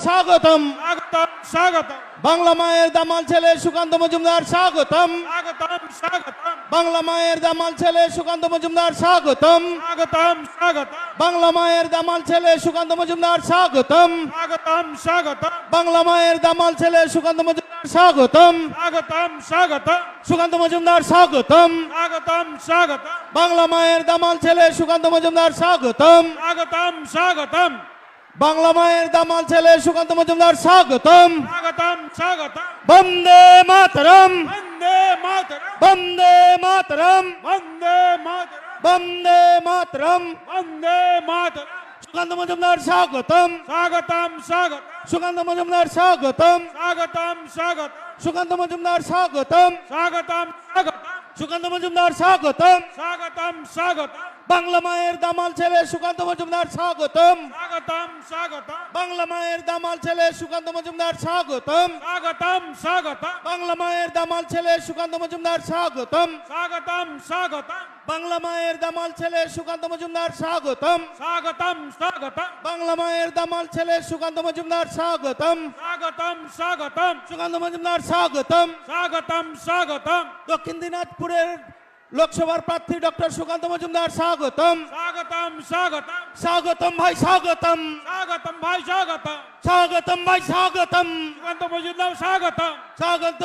স্বাগতম। স্বাগতম স্বাগতম বাংলা মায়ের দামাল ছেলে সুকান্ত মজুমদার স্বাগতম। স্বাগতম স্বাগতম বাংলা মায়ের দামাল ছেলে সুকান্ত মজুমদার স্বাগতম। স্বাগতম স্বাগতম বাংলা মায়ের দামাল ছেলে সুকান্ত মজুমদার স্বাগতম। স্বাগতম স্বাগতম বাংলা মায়ের দামাল ছেলে সুকান্ত মজুমদার স্বাগতম। স্বাগতম স্বাগতম সুকান্ত মজুমদার স্বাগতম। স্বাগতম স্বাগতম বাংলা মায়ের দামাল ছেলে সুকান্ত মজুমদার স্বাগতম। স্বাগতম স্বাগতম বাংলা মায়ের দামাল ছেলে সুকান্ত মজুমদার স্বাগতম। স্বাগতম স্বাগতম বন্দে মাতরম। বন্দে মাতরম বন্দে মাতরম। বন্দে মাতরম বন্দে মাতরম। বন্দে মাতরম সুকান্ত মজুমদার স্বাগতম। স্বাগতম স্বাগতম সুকান্ত মজুমদার স্বাগতম। স্বাগতম স্বাগতম সুকান্ত মজুমদার স্বাগতম। স্বাগতম স্বাগতম সুকান্ত মজুমদার স্বাগতম। স্বাগতম স্বাগতম বাংলা মায়ের দামাল ছেলে সুকান্ত মজুমদার স্বাগতম। স্বাগতম স্বাগতম বাংলা মায়ের দামাল ছেলে সুকান্ত মজুমদার স্বাগতম। স্বাগতম স্বাগতম বাংলা মায়ের দামাল ছেলে সুকান্ত মজুমদার স্বাগতম। স্বাগতম স্বাগতম বাংলা মায়ের দামাল ছেলে সুকান্ত মজুমদার স্বাগতম। স্বাগতম স্বাগতম বাংলা মায়ের দামাল ছেলে সুকান্ত মজুমদার স্বাগতম। স্বাগতম স্বাগতম সুকান্ত মজুমদার স্বাগতম। স্বাগতম স্বাগতম দক্ষিণ দিনাজপুরের লোকসভার প্রার্থী ডক্টর সুকান্ত মজুমদার স্বাগতম। স্বাগতম স্বাগতম স্বাগতম ভাই স্বাগতম। স্বাগতম ভাই স্বাগতম স্বাগতম ভাই স্বাগতম। সুকান্ত মজুমদার স্বাগতম স্বাগত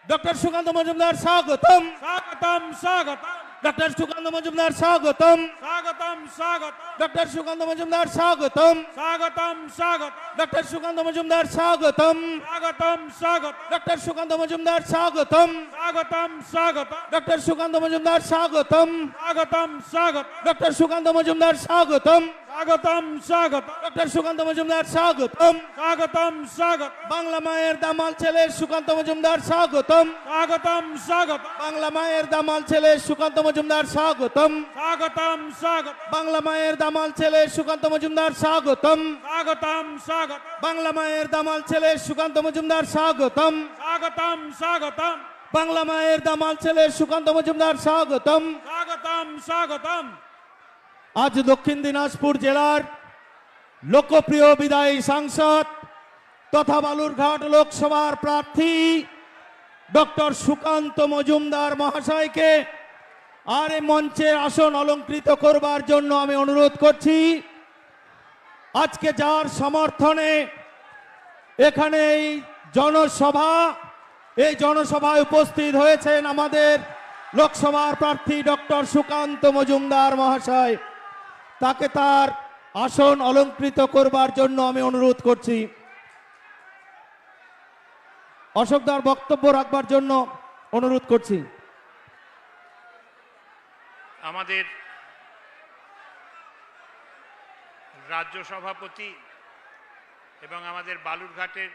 ডক্টর সুকান্ত মজুমদার স্বাগতম। স্বাগতম স্বাগতম ডক্টর সুকান্ত মজুমদার স্বাগতম। স্বাগতম স্বাগতম ডক্টর সুকান্ত মজুমদার স্বাগতম। স্বাগতম স্বাগতম ডক্টর সুকান্ত মজুমদার স্বাগতম। স্বাগতম স্বাগতম ডক্টর সুকান্ত মজুমদার স্বাগতম। স্বাগতম স্বাগতম ডক্টর সুকান্ত মজুমদার স্বাগতম। স্বাগতম স্বাগতম ডক্টর সুকান্ত মজুমদার স্বাগতম। স্বাগতম স্বাগতম ডক্টর সুকান্ত মজুমদার স্বাগতম। স্বাগতম স্বাগতম বাংলা মায়ের দামাল ছেলে সুকান্ত মজুমদার স্বাগতম। স্বাগতম স্বাগতম বাংলা মায়ের দামাল ছেলে সুকান্ত মজুমদার স্বাগতম। স্বাগতম স্বাগতম বাংলা মায়ের দামাল ছেলে সুকান্ত মজুমদার স্বাগতম। স্বাগতম স্বাগতম বাংলা মায়ের দামাল ছেলে সুকান্ত মজুমদার স্বাগতম। স্বাগতম স্বাগতম বাংলা মায়ের দামাল ছেলে সুকান্ত মজুমদার স্বাগতম। স্বাগতম স্বাগতম আজ দক্ষিণ দিনাজপুর জেলার লোকপ্রিয় বিদায়ী সাংসদ তথা বালুরঘাট লোকসভার প্রার্থী ডক্টর সুকান্ত মজুমদার মহাশয়কে আর এই মঞ্চে আসন অলঙ্কৃত করবার জন্য আমি অনুরোধ করছি। আজকে যার সমর্থনে এখানে এই জনসভায় উপস্থিত হয়েছেন আমাদের লোকসভার প্রার্থী ডক্টর সুকান্ত মজুমদার মহাশয়, তাকে তার আসন অলঙ্কৃত করবার জন্য আমি অনুরোধ করছি। অশোকদার বক্তব্য রাখবার জন্য অনুরোধ করছি। আমাদের রাজ্য সভাপতি এবং আমাদের বালুরঘাটের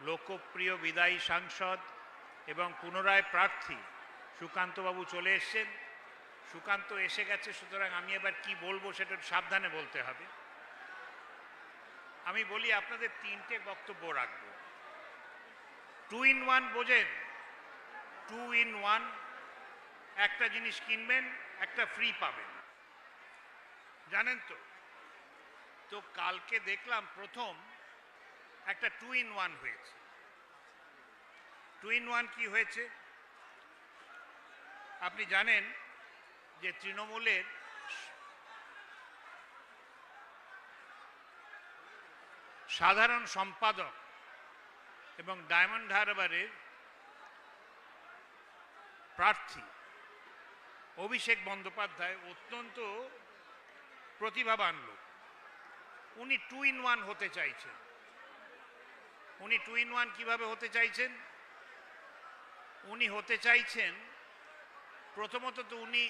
লোকপ্রিয় বিদায়ী সাংসদ এবং পুনরায় প্রার্থী সুকান্তবাবু চলে এসেছেন। সুকান্ত এসে গেছে, সুতরাং আমি এবার কি বলবো সেটা সাবধানে বলতে হবে। আমি বলি আপনাদের তিনটে বক্তব্য রাখবো। 2 in 1 বোঝেন? 2 in 1, একটা জিনিস কিনবেন একটা ফ্রি পাবেন, জানেন তো? তো কালকে দেখলাম প্রথম একটা 2 in 1 হয়েছে। 2 in 1 কি হয়েছে আপনি জানেন যে তৃণমূলের সাধারণ সম্পাদক এবং ডায়মন্ড হারবারের প্রার্থী অভিষেক বন্দ্যোপাধ্যায় অত্যন্ত প্রতিভাবান লোক। উনি 2 in 1 হতে চাইছেন। উনি 2 in 1 কিভাবে হতে চাইছেন? উনি হতে চাইছেন প্রথমত তো উনি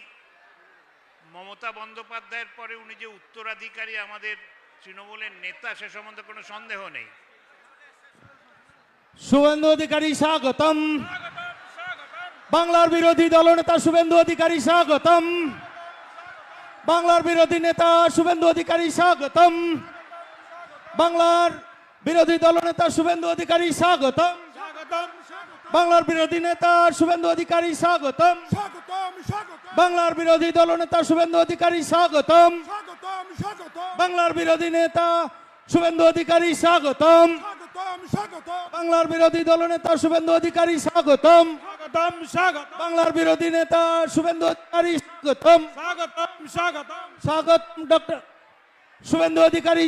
মমতা বন্দ্যোপাধ্যায়ের পরে উনি যে উত্তরাধিকারী আমাদের তৃণমূলের নেতা সে সম্বন্ধে কোনো সন্দেহ নেই। শুভেন্দু অধিকারী স্বাগতম। বাংলার বিরোধী দলনেতা শুভেন্দু অধিকারী স্বাগতম। বাংলার বিরোধী নেতা শুভেন্দু অধিকারী স্বাগতম। বাংলার বিরোধী দলনেতা শুভেন্দু অধিকারী স্বাগতম। বাংলার বিরোধী নেতা শুভেন্দু অধিকারী স্বাগতম। বাংলার বিরোধী দলনেতা শুভেন্দু অধিকারী স্বাগতম। বাংলার বিরোধী নেতা শুভেন্দু অধিকারী স্বাগতম। স্বাগতম স্বাগতম বাংলার বিরোধী দলনেতা শুভেন্দু অধিকারী স্বাগতম। স্বাগতম স্বাগতম বাংলার বিরোধী নেতা শুভেন্দু অধিকারী স্বাগতম। স্বাগতম স্বাগতম স্বাগতম ডক্টর শুভেন্দু অধিকারী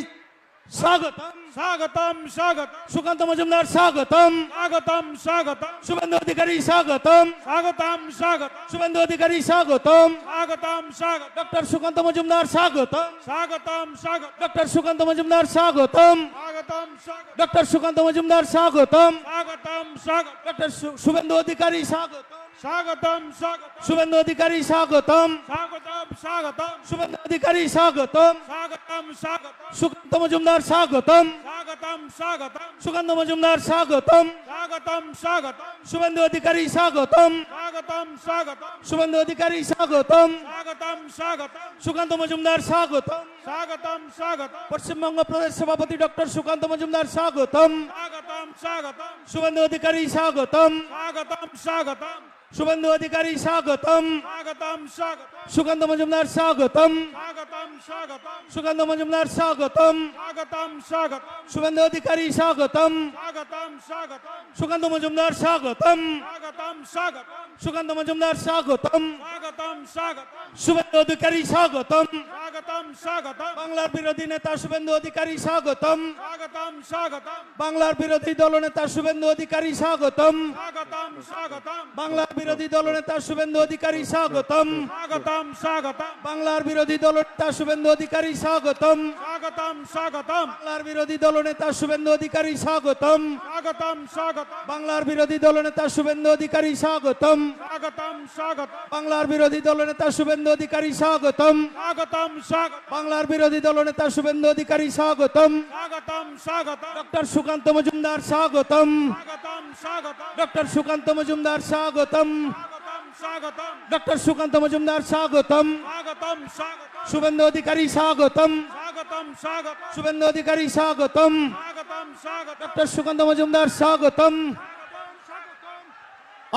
স্বাগতম। স্বাগতম স্বাগতম সুকান্ত মজুমদার স্বাগতম। স্বাগতম স্বাগতম শুভেন্দু অধিকারী স্বাগতম। স্বাগতম স্বাগতম শুভেন্দু অধিকারী স্বাগতম। স্বাগতম স্বাগতম ডক্টর সুকান্ত মজুমদার স্বাগতম। স্বাগতম স্বাগতম ডক্টর সুকান্ত মজুমদার স্বাগতম। স্বাগতম স্বাগতম ডক্টর সুকান্ত মজুমদার স্বাগতম। স্বাগতম স্বাগতম ডক্টর শুভেন্দু অধিকারী স্বাগতম। স্বাগতম স্বাগতম শুভেন্দু অধিকারী স্বাগতম। স্বাগতম স্বাগতম শুভেন্দু অধিকারী স্বাগতম। স্বাগতম স্বাগতম সুকান্ত মজুমদার স্বাগতম। স্বাগতম স্বাগতম সুকান্ত মজুমদার স্বাগতম। স্বাগতম স্বাগতম শুভেন্দু অধিকারী স্বাগতম। স্বাগতম স্বাগতম শুভেন্দু অধিকারী স্বাগতম। স্বাগতম স্বাগতম সুকান্ত মজুমদার স্বাগতম। স্বাগতম স্বাগতম পশ্চিমবঙ্গ প্রদেশ সভাপতি ডক্টর সুকান্ত মজুমদার স্বাগতম। স্বাগতম স্বাগতম শুভেন্দু অধিকারী স্বাগতম। স্বাগতম স্বাগতম শুভেন্দু অধিকারী স্বাগতম। স্বাগতম স্বাগতম সুকান্ত মজুমদার স্বাগতম। স্বাগতম স্বাগতম সুকান্ত মজুমদার স্বাগতম। স্বাগতম স্বাগতম শুভেন্দু অধিকারী স্বাগতম। স্বাগতম স্বাগতম সুকান্ত মজুমদার স্বাগতম। স্বাগতম স্বাগতম সুকান্ত মজুমদার স্বাগতম। স্বাগতম স্বাগতম শুভেন্দু অধিকারী স্বাগতম। স্বাগতম স্বাগতম বাংলার বিরোধী নেতা শুভেন্দু অধিকারী স্বাগতম। স্বাগতম স্বাগতম বাংলার বিরোধী দলনেতা শুভেন্দু অধিকারী স্বাগতম। স্বাগতম স্বাগতম বাংলার বিরোধী দলনেতা শুভেন্দু অধিকারী স্বাগতম। স্বাগতম স্বাগতম বাংলার বিরোধী দলনেতা শুভেন্দু অধিকারী স্বাগতম। স্বাগতম স্বাগতম বাংলার বিরোধী দলনেতা শুভেন্দু অধিকারী স্বাগতম। স্বাগতম স্বাগতম বাংলার বিরোধী দলনেতা শুভেন্দু অধিকারী স্বাগতম। স্বাগতম স্বাগতম বাংলার বিরোধী দলনেতা শুভেন্দু অধিকারী স্বাগতম। স্বাগতম স্বাগতম বাংলার বিরোধী দলনেতা শুভেন্দু অধিকারী স্বাগতম। স্বাগতম স্বাগতম ডক্টর সুকান্ত মজুমদার স্বাগতম। স্বাগতম স্বাগতম ডক্টর সুকান্ত মজুমদার স্বাগতম। স্বাগতম স্বাগতম ডক্টর সুকান্ত মজুমদার স্বাগতম। স্বাগতম স্বাগতম শুভেন্দু অধিকারী স্বাগতম। স্বাগতম স্বাগতম শুভেন্দু অধিকারী স্বাগতম। স্বাগতম স্বাগতম ডক্টর সুকান্ত মজুমদার স্বাগতম।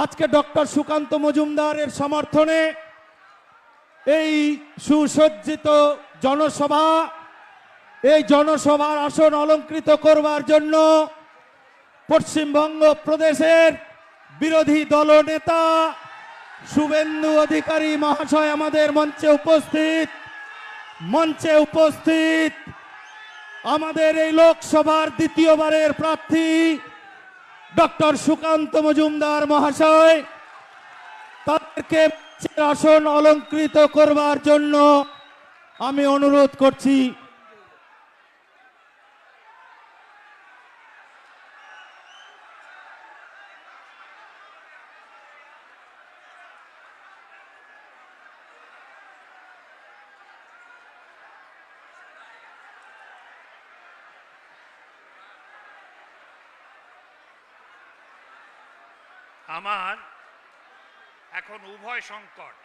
আজকে ডক্টর সুকান্ত মজুমদারের সমর্থনে এই সুসজ্জিত জনসভা, এই জনসভার আসন অলঙ্কৃত করবার জন্য পশ্চিমবঙ্গ প্রদেশের বিরোধী দলনেতা শুভেন্দু অধিকারী মহাশয় আমাদের মঞ্চে উপস্থিত আমাদের এই লোকসভার দ্বিতীয়বারের প্রার্থী ডক্টর সুকান্ত মজুমদার মহাশয়, তাদেরকে মঞ্চের আসন অলঙ্কৃত করবার জন্য আমি অনুরোধ করছি। আমার এখন উভয় সংকট,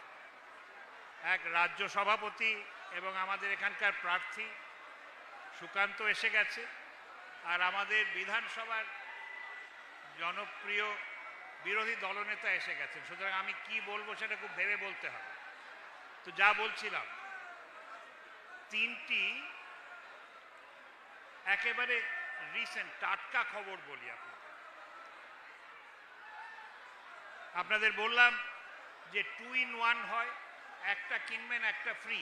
এক রাজ্য সভাপতি এবং আমাদের এখানকার প্রার্থী সুকান্ত এসে গেছে, আর আমাদের বিধানসভার জনপ্রিয় বিরোধী দলনেতা এসে গেছেন। সুতরাং আমি কি বলবো সেটা খুব ভেবে বলতে হবে। তো যা বলছিলাম, তিনটি একেবারে রিসেন্ট টাটকা খবর বলি আপনাদের বললাম যে 2 in 1 হয়, একটা কিনবেন একটা ফ্রি।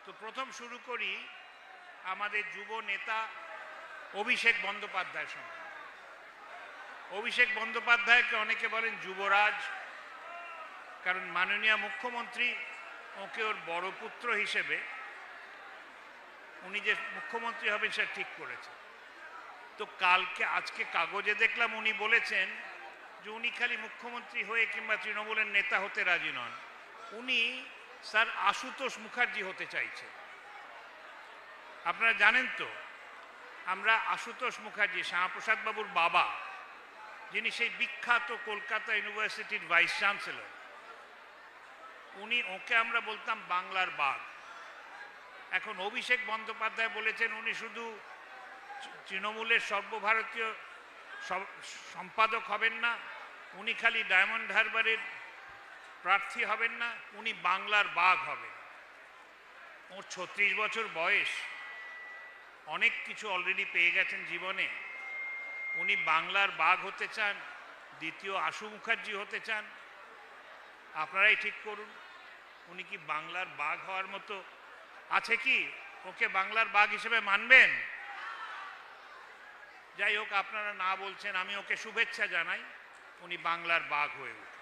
তো প্রথম শুরু করি আমাদের যুব নেতা অভিষেক বন্দ্যোপাধ্যায়ের সঙ্গে। অভিষেক বন্দ্যোপাধ্যায়কে অনেকে বলেন যুবরাজ, কারণ মাননীয় মুখ্যমন্ত্রী ওকে ওর বড় পুত্র হিসেবে উনি যে মুখ্যমন্ত্রী হবেন সেটা ঠিক করেছে। তো আজকে কাগজে দেখলাম উনি বলেছেন যে উনি খালি মুখ্যমন্ত্রী হয়ে কিংবা তৃণমূলের নেতা হতে রাজি নন, উনি স্যার আশুতোষ মুখার্জি হতে চাইছে। আপনারা জানেন তো, আমরা আশুতোষ মুখার্জি শ্যামাপ্রসাদ বাবুর বাবা, যিনি সেই বিখ্যাত কলকাতা ইউনিভার্সিটির ভাইস চ্যান্সেলর, ওকে আমরা বলতাম বাংলার বাঘ। এখন অভিষেক বন্দ্যোপাধ্যায় বলেছেন উনি শুধু তৃণমূলের সর্বভারতীয় সম্পাদক হবেন না, উনি খালি ডায়মন্ড হারবারের প্রার্থী হবেন না, উনি বাংলার বাঘ হবেন। ওর 36 বছর বয়স, অনেক কিছু অলরেডি পেয়ে গেছেন জীবনে। উনি বাংলার বাঘ হতে চান, দ্বিতীয় আশু মুখার্জি হতে চান, আপনারাই ঠিক করুন। উনি কি বাংলার বাঘ হওয়ার মতো আছে কি? ওকে বাংলার বাঘ হিসেবে মানবেন? যাই হোক, আপনারা না বলছেন, আমি ওকে শুভেচ্ছা জানাই, উনি বাংলার বাঘ হয়ে উঠুন।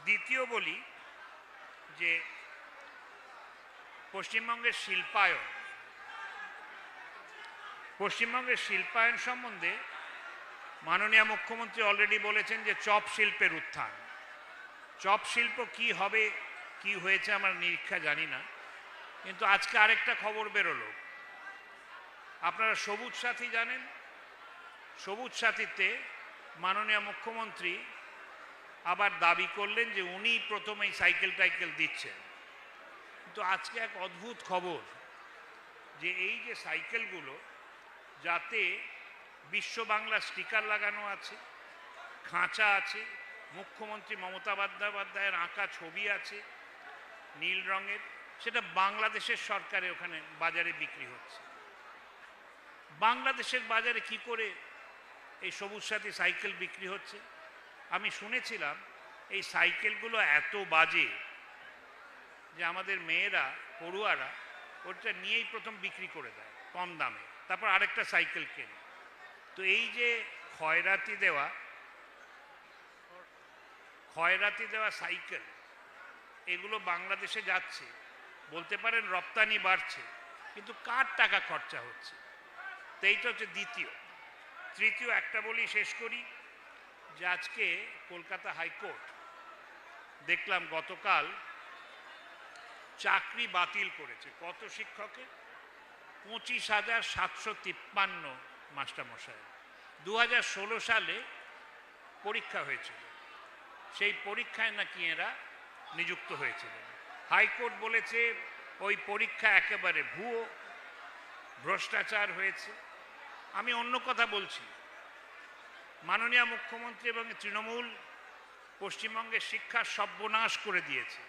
দ্বিতীয় বলি যে পশ্চিমবঙ্গের শিল্পায়ন সম্বন্ধে মাননীয় মুখ্যমন্ত্রী অলরেডি বলেছেন যে চপ শিল্পের উত্থান। চপ শিল্প কি হবে, কি হয়েছে আমার নিরীক্ষা জানি না, কিন্তু আজকে আরেকটা খবর বেরোলো। আপনারা সবুজ সাথী জানেন, সবুজ সাথীতে মাননীয় মুখ্যমন্ত্রী আবার দাবি করলেন যে উনিই প্রথম এই সাইকেল টাইকেল দিচ্ছেন। কিন্তু আজকে এক অদ্ভুত খবর যে এই যে সাইকেলগুলো, যাতে বিশ্ব বাংলা স্টিকার লাগানো আছে, খাঁচা আছে, মুখ্যমন্ত্রী মমতা বন্দ্যোপাধ্যায়ের আঁকা ছবি আছে নীল রঙের, সেটা বাংলাদেশের সরকারে ওখানে বাজারে বিক্রি হচ্ছে। বাংলাদেশের বাজারে কি করে এই সবুজ সাথী সাইকেল বিক্রি হচ্ছে? আমি শুনেছিলাম এই সাইকেলগুলো এত বাজে যে আমাদের মেয়েরা, পড়ুয়ারা ওটা নিয়েই প্রথম বিক্রি করে দেয় কম দামে, তারপর আরেকটা সাইকেল কেনে। তো এই যে খয়রাতি দেওয়া সাইকেল, এগুলো বাংলাদেশে যাচ্ছে, বলতে পারেন রপ্তানি বাড়ছে, কিন্তু কার টাকা খরচা হচ্ছে? তো এইটা হচ্ছে দ্বিতীয়। তৃতীয় একটা বলি, শেষ করি, যে আজকে কলকাতা হাইকোর্ট দেখলাম গতকাল চাকরি বাতিল করেছে কত শিক্ষকের? 25,753 মাস্টারমশাই। 2016 সালে পরীক্ষা হয়েছিল, সেই পরীক্ষায় নাকি এরা নিযুক্ত হয়েছিলেন। হাইকোর্ট বলেছে ওই পরীক্ষা একেবারে ভুয়ো, ভ্রষ্টাচার হয়েছে। আমি অন্য কথা বলছি, মাননীয় মুখ্যমন্ত্রী এবং তৃণমূল পশ্চিমবঙ্গের শিক্ষার সর্বনাশ করে দিয়েছে।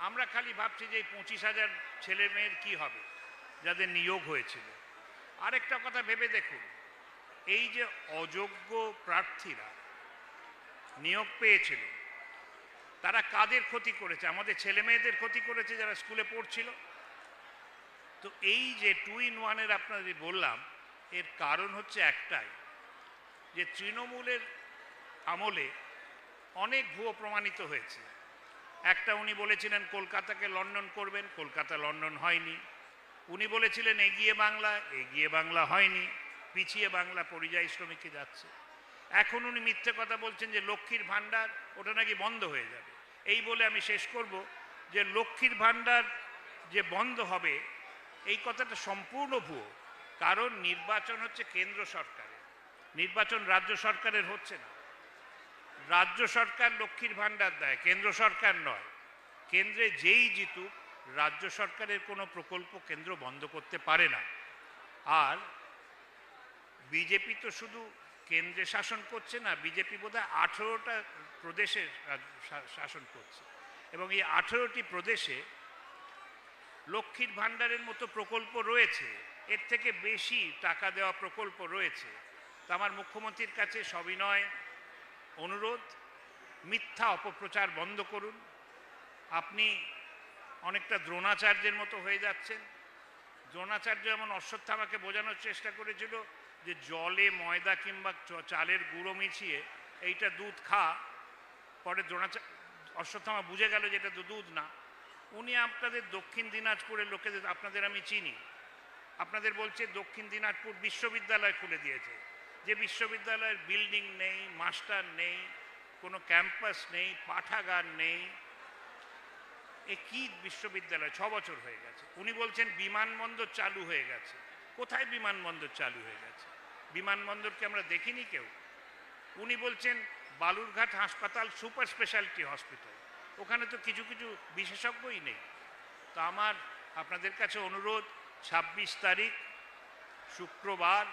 আমরা খালি ভাবছি যে এই 25,000 ছেলে মেয়ের কী হবে যাদের নিয়োগ হয়েছিল। আরেকটা কথা ভেবে দেখুন, এই যে অযোগ্য প্রার্থীরা নিয়োগ পেয়েছিল, তারা কাদের ক্ষতি করেছে? আমাদের ছেলে মেয়েদের ক্ষতি করেছে যারা স্কুলে পড়ছিল। তো এই যে 2-in-1 আপনাদের বললাম, এর কারণ হচ্ছে একটাই, যে তৃণমূলের আমলে অনেক ভুয়ো প্রমাণিত হয়েছে। একটা, উনি বলেছিলেন কলকাতাকে লন্ডন করবেন, কলকাতা লন্ডন হয়নি। উনি বলেছিলেন এগিয়ে বাংলা হয়নি, পিছিয়ে বাংলা পরিযায়ী শ্রমিকে যাচ্ছে। এখন উনি মিথ্যে কথা বলছেন যে লক্ষ্মীর ভাণ্ডার ওটা নাকি বন্ধ হয়ে যাবে। এই বলে আমি শেষ করব যে লক্ষ্মীর ভাণ্ডার যে বন্ধ হবে, এই কথাটা সম্পূর্ণ ভুয়ো। কারণ নির্বাচন হচ্ছে কেন্দ্র সরকারের, নির্বাচন রাজ্য সরকারের হচ্ছে না। রাজ্য সরকার লক্ষ্মীর ভাণ্ডার দেয়, কেন্দ্র সরকার নয়। কেন্দ্রে যেই জিতুক, রাজ্য সরকারের কোনো প্রকল্প কেন্দ্র বন্ধ করতে পারে না। আর বিজেপি তো শুধু কেন্দ্রে শাসন করছে না, বিজেপি বোধহয় 18টা প্রদেশে শাসন করছে, এবং এই 18টি প্রদেশে লক্ষ্মীর ভাণ্ডারের মতো প্রকল্প রয়েছে, এর থেকে বেশি টাকা দেওয়া প্রকল্প রয়েছে। তো আমার মুখ্যমন্ত্রীর কাছে সবিনয় অনুরোধ, মিথ্যা অপপ্রচার বন্ধ করুন। আপনি অনেকটা দ্রোণাচার্যের মতো হয়ে যাচ্ছেন। দ্রোণাচার্য যেমন অশ্বত্থামাকে বোঝানোর চেষ্টা করেছিল যে জলে ময়দা কিংবা চালের গুঁড়ো মিশিয়ে এইটা দুধ খা, পরে অশ্বত্থামা বুঝে গেল যে এটা তো দুধ না। উনি আপনাদের দক্ষিণ দিনাজপুরের লোকেদের, আপনাদের আমি চিনি, আপনাদের বলছে দক্ষিণ দিনাজপুর বিশ্ববিদ্যালয় খুলে দিয়েছে, যে বিশ্ববিদ্যালয়ের বিল্ডিং নেই, মাস্টার নেই, কোনো ক্যাম্পাস নেই, পাঠাগার নেই। এ কি বিশ্ববিদ্যালয়? 6 বছর হয়ে গেছে। উনি বলছেন বিমানবন্দর চালু হয়ে গেছে। কোথায় বিমানবন্দর চালু হয়ে গেছে? বিমানবন্দরকে আমরা দেখিনি কেউ। উনি বলছেন বালুরঘাট হাসপাতাল সুপার স্পেশালিটি হসপিটাল, ওখানে তো কিছু কিছু বিশেষজ্ঞই নেই। তো আমার আপনাদের কাছে অনুরোধ, 26 তারিখ শুক্রবার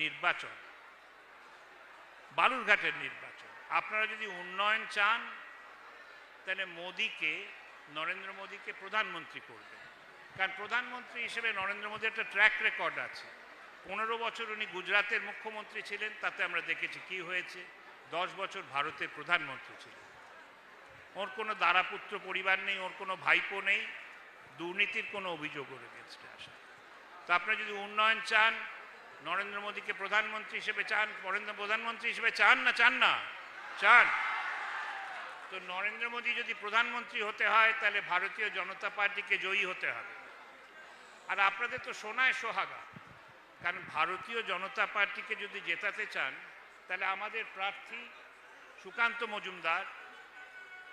নির্বাচন, বালুরঘাটের নির্বাচন। আপনারা যদি উন্নয়ন চান, তাহলে নরেন্দ্র মোদীকে প্রধানমন্ত্রী করবেন। কারণ প্রধানমন্ত্রী হিসেবে নরেন্দ্র মোদী একটা ট্র্যাক রেকর্ড আছে। 15 বছর উনি গুজরাটের মুখ্যমন্ত্রী ছিলেন, তাতে আমরা দেখেছি কি হয়েছে। 10 বছর ভারতের প্রধানমন্ত্রী ছিলেন। ওর কোনো দারাপুত্র পরিবার নেই, ওর কোনো ভাইপো নেই, দুর্নীতির কোনো অভিযোগ ওর এগেনস্টে আসে। তো আপনারা যদি উন্নয়ন চান, নরেন্দ্র মোদীকে প্রধানমন্ত্রী হিসেবে চান, প্রধানমন্ত্রী হিসেবে চান না চান না চান, তো নরেন্দ্র মোদী যদি প্রধানমন্ত্রী হতে হয় তাহলে ভারতীয় জনতা পার্টিকে জয়ী হতে হবে। আর আপনাদের তো সোনায় সোহাগা, কারণ ভারতীয় জনতা পার্টিকে যদি জেতাতে চান তাহলে আমাদের প্রার্থী সুকান্ত মজুমদার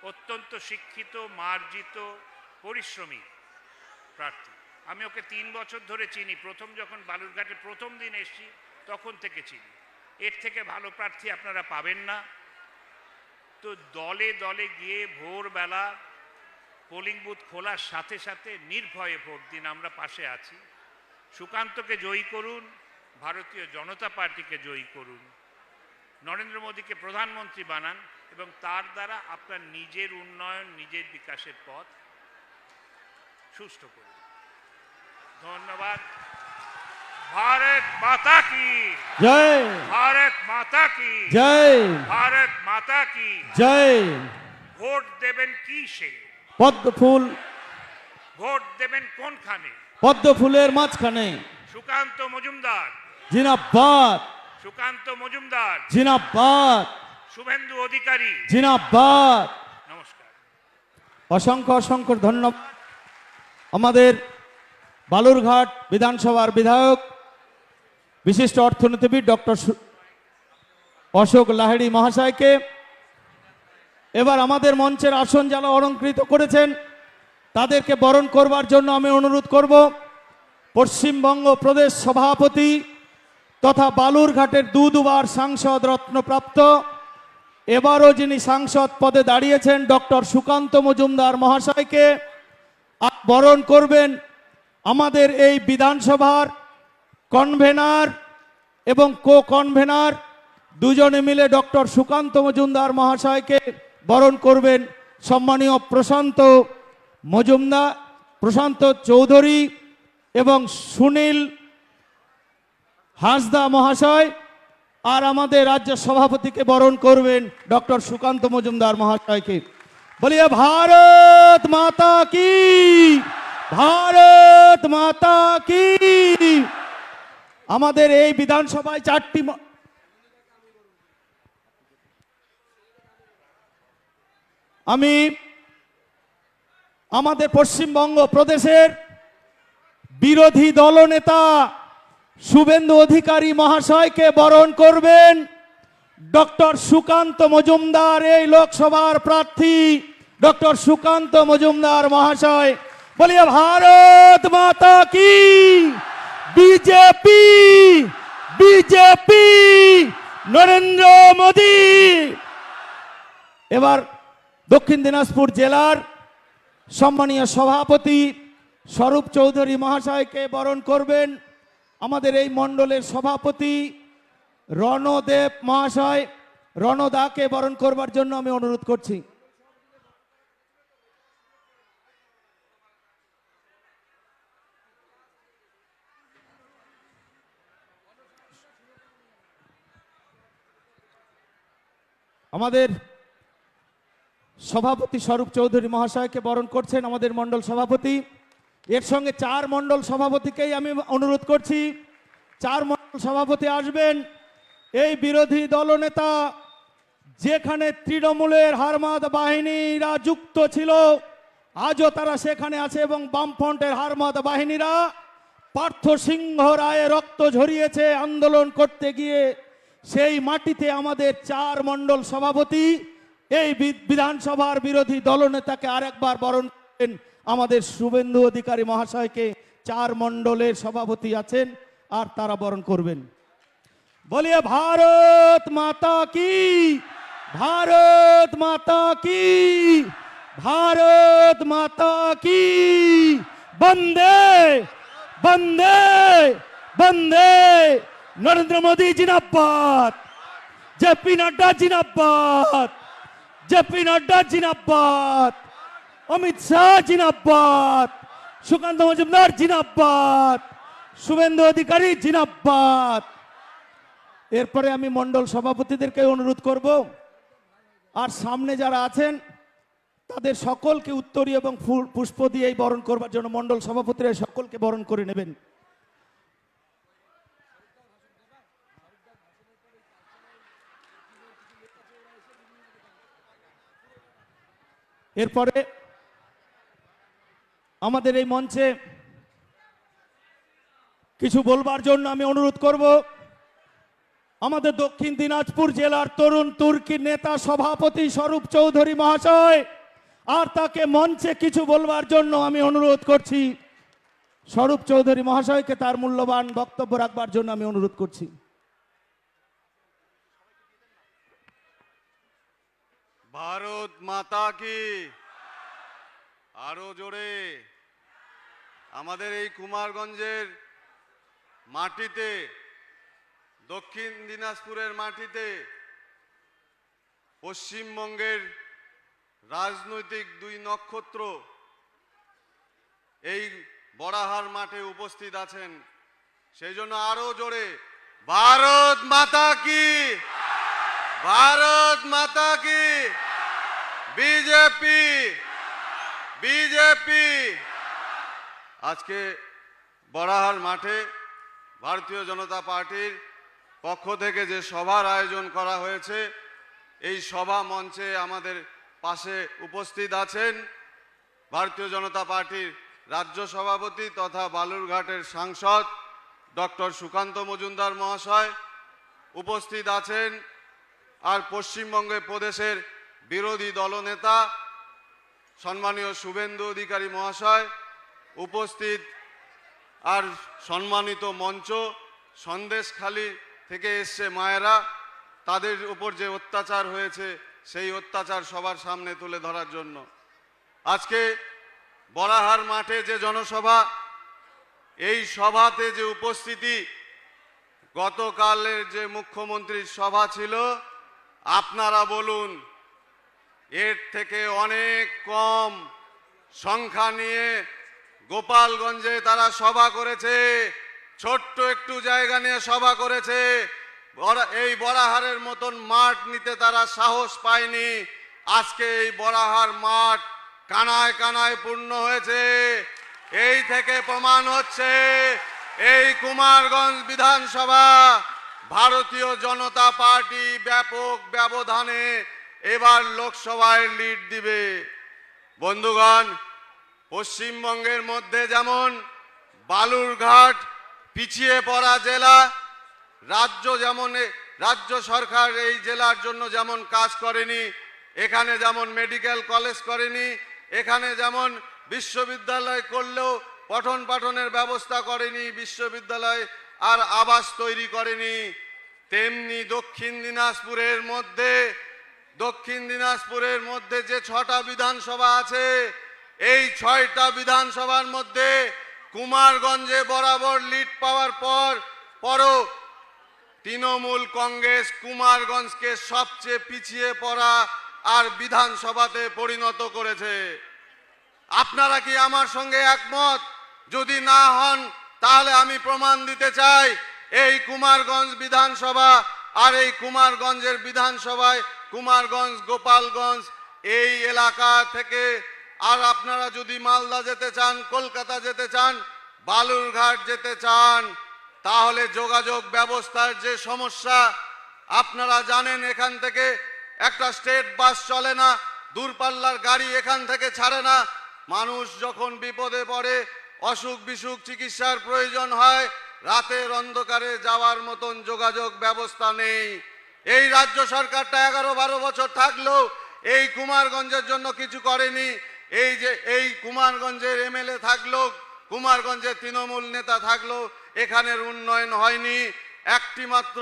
অত্যন্ত শিক্ষিত, মার্জিত, পরিশ্রমী প্রার্থী। আমি ওকে 3 বছর ধরে চিনি, প্রথম যখন বালুরঘাটে প্রথম দিন এসেছি তখন থেকে চিনি। এর থেকে ভালো প্রার্থী আপনারা পাবেন না। তো দলে দলে গিয়ে ভোরবেলা পোলিং বুথ খোলার সাথে সাথে নির্ভয়ে ভোট দিন, আমরা পাশে আছি। সুকান্তকে জয়ী করুন, ভারতীয় জনতা পার্টিকে জয়ী করুন, নরেন্দ্র মোদীকে প্রধানমন্ত্রী বানান এবং তার দ্বারা আপনার নিজের উন্নয়ন, নিজের বিকাশের পথ সুষ্ঠু করুন। ধন্যবাদ। भारत माता की জয়, भारत माता की জয়, भारत माता की জয়। ভোট দেবেন কি সে, পদ্ম ফুল, ভোট দেবেন কোনখানে? পদ্ম ফুলের মাঝখানে। সুকান্ত মজুমদার, জিনাবাদ, সুকান্ত মজুমদার, জিনাবাদ, শুভেন্দু অধিকারী, জিনাবাদ। নমস্কার। অসংখ্য অসংখ্য ধন্যবাদ আমাদের বালুরঘাট বিধানসভার বিধায়ক, বিশিষ্ট অর্থনীতিবিদ ডক্টর অশোক লাহিড়ী মহাশয়কে। এবার আমাদের মঞ্চের আসন যারা অলঙ্কৃত করেছেন তাদেরকে বরণ করবার জন্য আমি অনুরোধ করব পশ্চিমবঙ্গ প্রদেশ সভাপতি তথা বালুরঘাটের দুবার সাংসদ রত্নপ্রাপ্ত, এবারও যিনি সাংসদ পদে দাঁড়িয়েছেন ডক্টর সুকান্ত মজুমদার মহাশয়কে বরণ করবেন আমাদের এই বিধানসভার কনভেনার এবং কো কনভেনার দুজনে মিলে ডক্টর সুকান্ত মজুমদার মহাশয়কে বরণ করবেন সম্মানীয় প্রশান্ত চৌধুরী এবং সুনীল হাসদা মহাশয়। আর আমাদের রাজ্য সভাপতিকে বরণ করবেন ডক্টর সুকান্ত মজুমদার মহাশয়কে। বলিए भारत माता की, भारत माता की। আমাদের এই বিধানসভায় 4টি আমি আমাদের পশ্চিমবঙ্গ প্রদেশের বিরোধী দলনেতা শুভেন্দু অধিকারী মহাশয়কে বরণ করবেন ডক্টর সুকান্ত মজুমদার, এই লোকসভার প্রার্থী ডক্টর সুকান্ত মজুমদার মহাশয়। বলিए भारत माता की, बीजेपी, बीजेपी, নরেন্দ্র মোদী। এবার দক্ষিণ দিনাজপুর জেলার সম্মানীয় সভাপতি স্বরূপ চৌধুরী মহাশয়কে বরণ করবেন আমাদের এই মণ্ডলের সভাপতি রণদেব মহাশয়। রণদাকে বরণ করবার জন্য আমি অনুরোধ করছি। আমাদের সভাপতি স্বরূপ চৌধুরী মহাশয়কে বরণ করছেন আমাদের মণ্ডল সভাপতি। এর সঙ্গে 4 মণ্ডল সভাপতিকেই আমি অনুরোধ করছি 4 মণ্ডল সভাপতি আসবেন। এই বিরোধী দলনেতা যেখানে তৃণমূলের হারমাদ বাহিনীরা যুক্ত ছিল আজও তারা সেখানে আছে এবং বামফ্রন্টের হারমাদ বাহিনীরা পার্থ সিংহ রায়ে রক্ত ঝরিয়েছে আন্দোলন করতে গিয়ে। সেই মাটিতে আমাদের 4 মণ্ডল সভাপতি এই বিধানসভার বিরোধী দলনেতাকে আরেকবার বরণ করেন আমাদের শুভেন্দু অধিকারী মহাশয়কে। 4 মণ্ডলের সভাপতি আছেন আর তারা বরণ করবেন। বলিए भारत माता की, भारत माता की, भारत माता की। बंदे बंदे बंदे नरेंद्र मोदी जिंदाबाद, जेपी नड्डा जिंदाबाद, जेपी नड्डा जिंदाबाद, अमित शाह जिंदाबाद, সুকান্ত মজুমদার জিনাব্বাদ, শুভেন্দু অধিকারী জিনাব্বাদ। এরপরে আমি মণ্ডল সভাপতিদেরকে অনুরোধ করব, আর সামনে যারা আছেন তাদের সকলকে উত্তরী এবং ফুল পুষ্প দিয়ে বরণ করবার জন্য মণ্ডল সভাপতিরা সকলকে বরণ করে নেবেন। এরপরে আমাদের এই মঞ্চে কিছু বলবার জন্য আমি অনুরোধ করব আমাদের দক্ষিণ দিনাজপুর জেলার তরুণ তুর্কি নেতা সভাপতি স্বরূপ চৌধুরী মহাশয়, আর তাকে মঞ্চে কিছু বলবার জন্য আমি অনুরোধ করছি। স্বরূপ চৌধুরী মহাশয়কে তার মূল্যবান বক্তব্য রাখবার জন্য আমি অনুরোধ করছি। ভারত মাতা কি, আরো জোরে। আমাদের এই কুমারগঞ্জের মাটিতে, দক্ষিণ দিনাজপুরের মাটিতে পশ্চিমবঙ্গের রাজনৈতিক দুই নক্ষত্র এই বড়াহার মাঠে উপস্থিত আছেন। সেই জন্য আরো জোরে ভারত মাতা কি, ভারত মাতা কি, বিজেপি, বিজেপি। আজকে বড়াহার মাঠে ভারতীয় জনতা পার্টির পক্ষ থেকে যে সভার আয়োজন করা হয়েছে, এই সভা মঞ্চে আমাদের পাশে উপস্থিত আছেন ভারতীয় জনতা পার্টির রাজ্য সভাপতি তথা বালুরঘাটের সাংসদ ডক্টর সুকান্ত মজুমদার মহাশয়, উপস্থিত আছেন আর পশ্চিমবঙ্গে প্রদেশের বিরোধী দলনেতা সম্মানীয় শুভেন্দু অধিকারী মহাশয় উপস্থিত, আর সম্মানিত মঞ্চ সন্দেশখালী থেকে এসছে মায়েরা, তাদের উপর যে অত্যাচার হয়েছে সেই অত্যাচার সবার সামনে তুলে ধরার জন্য আজকে বড়াহার মাঠে যে জনসভা, এই সভাতে যে উপস্থিতি, গতকালের যে মুখ্যমন্ত্রীর সভা ছিল, আপনারা বলুন এর থেকে অনেক কম সংখ্যা নিয়ে গোপালগঞ্জে তারা সভা করেছে, ছোট্ট একটু জায়গা নিয়ে সভা করেছে। এই বড়াহারের মতন মাঠ নিতে তারা সাহস পায়নি। আজকে এই বড়াহার মাঠ কানায় কানায় পূর্ণ হয়েছে। এই থেকে প্রমাণ হচ্ছে এই কুমারগঞ্জ বিধানসভা ভারতীয় জনতা পার্টি ব্যাপক ব্যবধানে এবার লোকসভায় লিড দিবে। বন্ধুগণ, পশ্চিমবঙ্গের মধ্যে যেমন বালুরঘাট পিছিয়ে পড়া জেলা, রাজ্য সরকার এই জেলার জন্য যেমন কাজ করেনি, এখানে যেমন মেডিকেল কলেজ করেনি, এখানে যেমন বিশ্ববিদ্যালয় করলেও পঠন পাঠনের ব্যবস্থা করেনি, বিশ্ববিদ্যালয় আর আবাস তৈরি করেনি, তেমনি দক্ষিণ দিনাজপুরের মধ্যে যে 6টা বিধানসভা আছে, এই 6টা বিধানসভার মধ্যে কুমারগঞ্জে বরাবর লিড পাওয়ার পরও তৃণমূল কংগ্রেস কুমারগঞ্জকে সবচেয়ে পিছিয়ে পড়া আর বিধানসভাতে পরিণত করেছে। আপনারা কি আমার সঙ্গে একমত? যদি না হন তাহলে আমি প্রমাণ দিতে চাই। এই কুমারগঞ্জ বিধানসভা আর এই কুমারগঞ্জের বিধানসভায় কুমারগঞ্জ, গোপালগঞ্জ এই এলাকা থেকে, আর আপনারা যদি মালদা যেতে চান, কলকাতা যেতে চান, বালুরঘাট যেতে চান, তাহলে যোগাযোগ ব্যবস্থার যে সমস্যা আপনারা জানেন। এখান থেকে একটা স্টেট বাস চলে না, দূরপাল্লার গাড়ি এখান থেকে ছাড়ে না। মানুষ যখন বিপদে পড়ে, অসুখ বিসুখ চিকিৎসার প্রয়োজন হয়, রাতের অন্ধকারে যাওয়ার মতন যোগাযোগ ব্যবস্থা নেই। এই রাজ্য সরকারটা 11-12 বছর থাকলেও এই কুমারগঞ্জের জন্য কিছু করেনি। এই কুমারগঞ্জের এমএলএ থাকলো, কুমারগঞ্জের তৃণমূল নেতা থাকলো, এখানের উন্নয়ন হয়নি। একটি মাত্র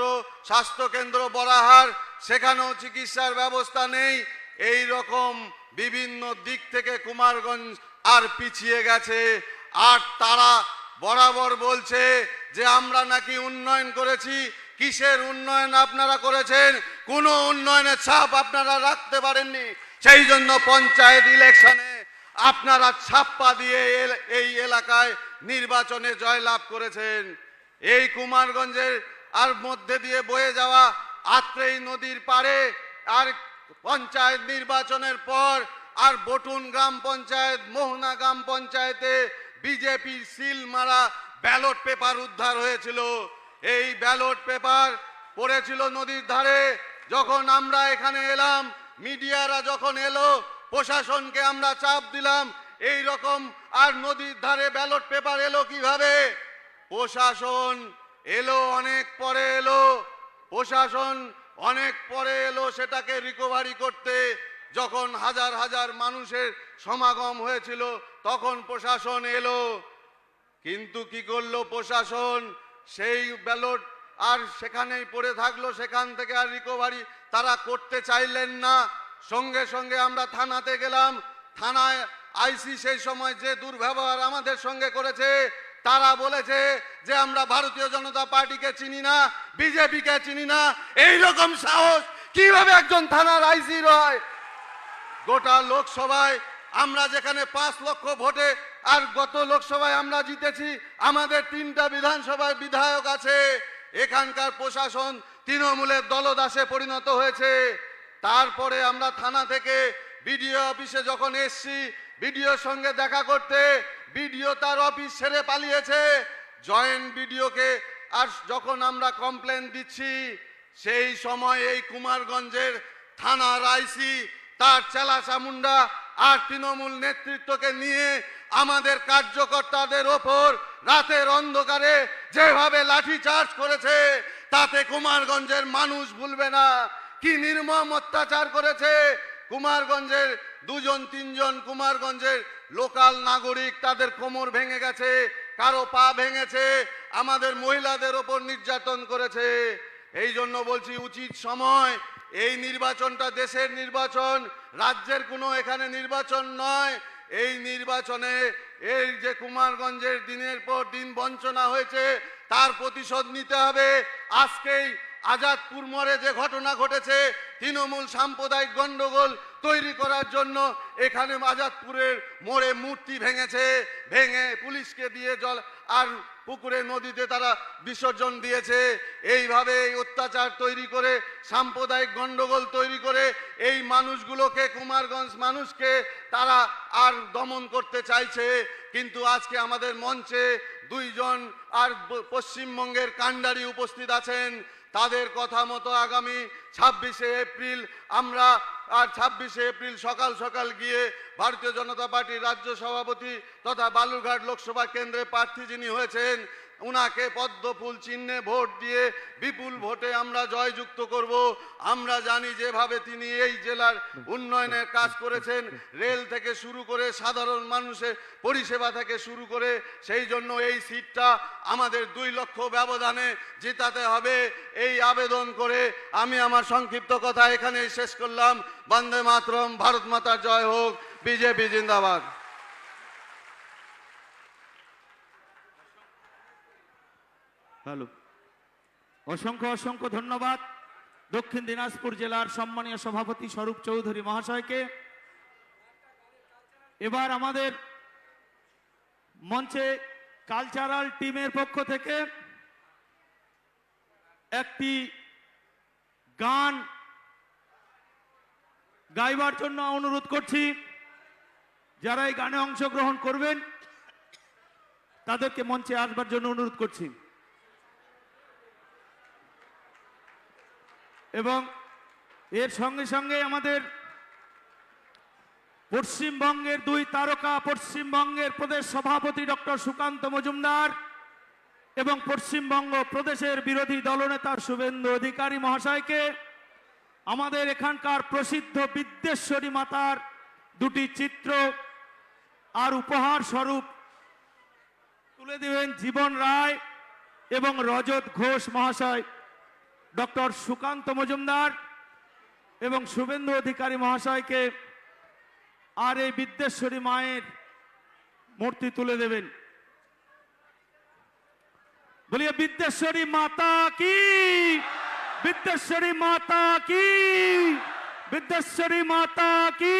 স্বাস্থ্যকেন্দ্র বড়াহার, সেখানেও চিকিৎসার ব্যবস্থা নেই। এই রকম বিভিন্ন দিক থেকে কুমারগঞ্জ আর পিছিয়ে গেছে। আর তারা বরাবর বলছে যে আমরা নাকি উন্নয়ন করেছি। কিসের উন্নয়ন আপনারা করেছেন? কোনো উন্নয়নের ছাপ আপনারা রাখতে পারেননি। সেই জন্য পঞ্চায়েত ইলেকশনে আপনারা ছাপ্পা দিয়ে এই এলাকায় নির্বাচনে জয়লাভ করেছেন। এই কুমারগঞ্জের আর মধ্যে দিয়ে বয়ে যাওয়া আত্রেই নদীর পাড়ে আর পঞ্চায়েত নির্বাচনের পর আর বটুন গ্রাম পঞ্চায়েত, মোহনা গ্রাম পঞ্চায়েতে বিজেপির সিল মারা ব্যালট পেপার উদ্ধার হয়েছিল। এই ব্যালট পেপার পড়েছিল নদীর ধারে। যখন আমরা এখানে এলাম, মিডিয়ারা যখন এলো, প্রশাসনকে আমরা চাপ দিলাম এই রকম আর নদীর ধারে ব্যালট পেপার এলো কিভাবে। প্রশাসন এলো অনেক পরে এলো, প্রশাসন অনেক পরে এলো সেটাকে রিকভারি করতে। যখন হাজার হাজার মানুষের সমাগম হয়েছিল তখন প্রশাসন এলো, কিন্তু কি করলো প্রশাসন? সেই ব্যালট আর সেখানেই পড়ে থাকলো, সেখান থেকে আর রিকভারি তারা করতে চাইলেন না। সঙ্গে সঙ্গে আমরা থানাতে গেলাম। থানায় আইসি সেই সময় যে দুর্ব্যবহার আমাদের সঙ্গে করেছে, তারা বলেছে যে আমরা ভারতীয় জনতা পার্টিকে চিনি না, বিজেপিকে চিনি না। এই রকম সাহস কিভাবে একজন থানার আইসি হয়? গোটা লোকসভায় আমরা যেখানে 5 লক্ষ ভোটে আর গত লোকসভায় আমরা জিতেছি, আমাদের 3টা বিধানসভায় বিধায়ক আছে। এখানকার প্রশাসন তৃণমূলের দলদাসে পরিণত হয়েছে। তারপরে আমরা থানা থেকে বিডিও অফিসে যখন এসছি, বিডিওর সঙ্গে দেখা করতে, বিডিও তার অফিস ছেড়ে পালিয়েছে। জয়েন্ট বিডিওকে আর যখন আমরা কমপ্লেন দিচ্ছি, সেই সময় এই কুমারগঞ্জের থানার আইসি তার চেলা চামুন্ডা আর তৃণমূল নেতৃত্বকে নিয়ে আমাদের কার্যকর্তাদের ওপর রাতের অন্ধকারে যেভাবে লাঠিচার্জ করেছে, তাতে কুমারগঞ্জের মানুষ ভুলবে না কি নির্মম অত্যাচার করেছে। কুমারগঞ্জের 2-3 কুমারগঞ্জের লোকাল নাগরিক, তাদের কোমর ভেঙে গেছে, কারো পা ভেঙেছে, আমাদের মহিলাদের ওপর নির্যাতন করেছে। এই জন্য বলছি উচিত সময়, এই নির্বাচনটা দেশের নির্বাচন, রাজ্যের কোনো এখানে নির্বাচন নয়। এই নির্বাচনে এই যে কুমারগঞ্জের দিনের পর দিন বঞ্চনা হয়েছে তার প্রতিশোধ নিতে হবে। আজকেই আজাদপুর মোড়ে যে ঘটনা ঘটেছে, তৃণমূল সাম্প্রদায়িক গন্ডগোল তৈরি করার জন্য এখানে আজাদপুরের মোড়ে মূর্তি ভেঙেছে, ভেঙে পুলিশকে দিয়ে জল আর পুকুরে নদীতে তারা বিসর্জন দিয়েছে। এইভাবে এই অত্যাচার তৈরি করে, সাম্প্রদায়িক গন্ডগোল তৈরি করে এই মানুষগুলোকে, কুমারগঞ্জ মানুষকে তারা আর দমন করতে চাইছে। কিন্তু আজকে আমাদের মঞ্চে 2 জন আর পশ্চিমবঙ্গের কাণ্ডারি উপস্থিত আছেন। তাদের কথা মতো আগামী 26শে এপ্রিল আমরা 26শে এপ্রিল সকাল সকাল গিয়ে ভারতীয় জনতা পার্টির রাজ্য সভাপতি তথা বালুরঘাট লোকসভা কেন্দ্রে প্রার্থী যিনি হয়েছেন, উনাকে পদ্মফুল চিহ্নে ভোট দিয়ে বিপুল ভোটে আমরা জয়যুক্ত করব। আমরা জানি যেভাবে তিনি এই জেলার উন্নয়নের কাজ করেছেন, রেল থেকে শুরু করে সাধারণ মানুষের পরিষেবা থেকে শুরু করে, সেই জন্য এই সিটটা আমাদের 2 লক্ষ ব্যবধানে জেতাতে হবে। এই আবেদন করে আমি আমার সংক্ষিপ্ত কথা এখানেই শেষ করলাম। বন্দে মাতরম, ভারত মাতার জয় হোক, বিজেপি জিন্দাবাদ। হ্যালো, অসংখ্য অসংখ্য ধন্যবাদ দক্ষিণ দিনাজপুর জেলার সম্মানীয় সভাপতি স্বরূপ চৌধুরী মহাশয়কে। এবার আমাদের মঞ্চে কালচারাল টিমের পক্ষ থেকে একটি গান গাইবার জন্য অনুরোধ করছি। যারা এই গানে অংশগ্রহণ করবেন তাদেরকে মঞ্চে আসবার জন্য অনুরোধ করছি। এবং এর সঙ্গে সঙ্গে আমাদের পশ্চিমবঙ্গের 2 তারকা, পশ্চিমবঙ্গের প্রদেশ সভাপতি ডক্টর সুকান্ত মজুমদার এবং পশ্চিমবঙ্গ প্রদেশের বিরোধী দলনেতা শুভেন্দু অধিকারী মহাশয়কে আমাদের এখানকার প্রসিদ্ধ বিদ্যেশ্বরী মাতার 2টি চিত্র আর উপহার স্বরূপ তুলে দেবেন জীবন রায় এবং রজত ঘোষ মহাশয়। ডক্টর সুকান্ত মজুমদার এবং শুভেন্দু অধিকারী মহাশয়কে আর এই বিদ্যেশ্বরী মায়ের মূর্তি তুলে দেবেন। বলিए বিদ্যেশ্বরী মাতা কি, বিদ্যেশ্বরী মাতা কি, বিদ্যেশ্বরী মাতা কি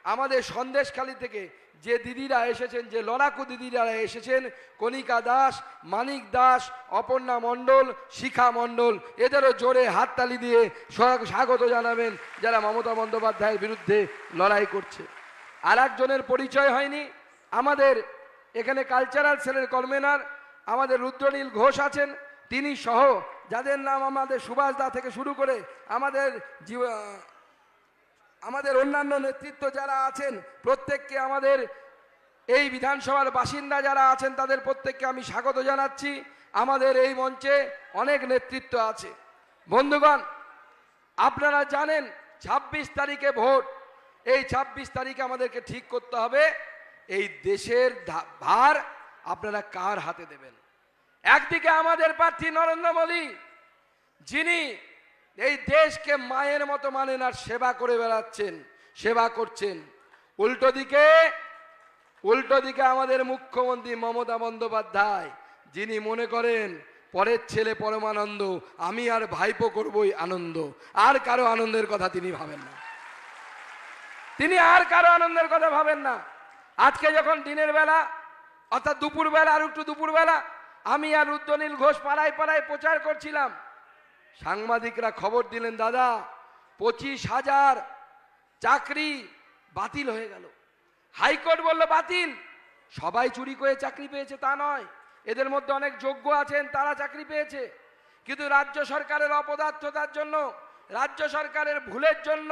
আমাদের সন্দেশখালী থেকে যে দিদিরা এসেছেন, যে লড়াকু দিদিরা এসেছেন, কণিকা দাস, মানিক দাস, অপর্ণা মণ্ডল, শিখা মণ্ডল, এদেরও জোরে হাততালি দিয়ে স্বাগত জানাবেন যারা মমতা বন্দ্যোপাধ্যায়ের বিরুদ্ধে লড়াই করছে। আর একজনের পরিচয় হয়নি, আমাদের এখানে কালচারাল সেলের কনভেনার আমাদের রুদ্রনীল ঘোষ আছেন, তিনি সহ যাদের নাম আমাদের সুভাষ দা থেকে শুরু করে আমাদের অন্যান্য নেতৃত্ব যারা আছেন প্রত্যেককে, আমাদের এই বিধানসভার বাসিন্দা যারা আছেন তাদের প্রত্যেককে আমি স্বাগত জানাচ্ছি। আমাদের এই মঞ্চে অনেক নেতৃত্ব আছে। বন্ধুগণ, আপনারা জানেন 26 তারিখে ভোট। এই 26 তারিখে আমাদেরকে ঠিক করতে হবে এই দেশের ভার আপনারা কার হাতে দেবেন। একদিকে আমাদের প্রার্থী নরেন্দ্র মোদী, যিনি এই দেশকে মায়ের মতো মানেন আর সেবা করে বেড়াচ্ছেন, সেবা করছেন। উল্টো দিকে আমাদের মুখ্যমন্ত্রী মমতা বন্দ্যোপাধ্যায়, যিনি মনে করেন পরের ছেলে পরমানন্দ, আমি আর ভাইপো করবই আনন্দ, আর কারো আনন্দের কথা তিনি ভাবেন না। তিনি আর কারো আনন্দের কথা ভাবেন না। আজকে যখন দিনের বেলা অর্থাৎ দুপুরবেলা, আর একটু দুপুরবেলা আমি আর রুদ্রনীল ঘোষ পাড়ায় পাড়ায় প্রচার করছিলাম, সাংবাদিকরা খবর দিলেন, দাদা 25,000 চাকরি বাতিল হয়ে গেল। হাইকোর্ট বলল বাতিল। সবাই চুরি করে চাকরি পেয়েছে তা নয়, এদের মধ্যে অনেক যোগ্য আছেন, তারা চাকরি পেয়েছে। কিন্তু রাজ্য সরকারের অপদার্থতার জন্য, রাজ্য সরকারের ভুলের জন্য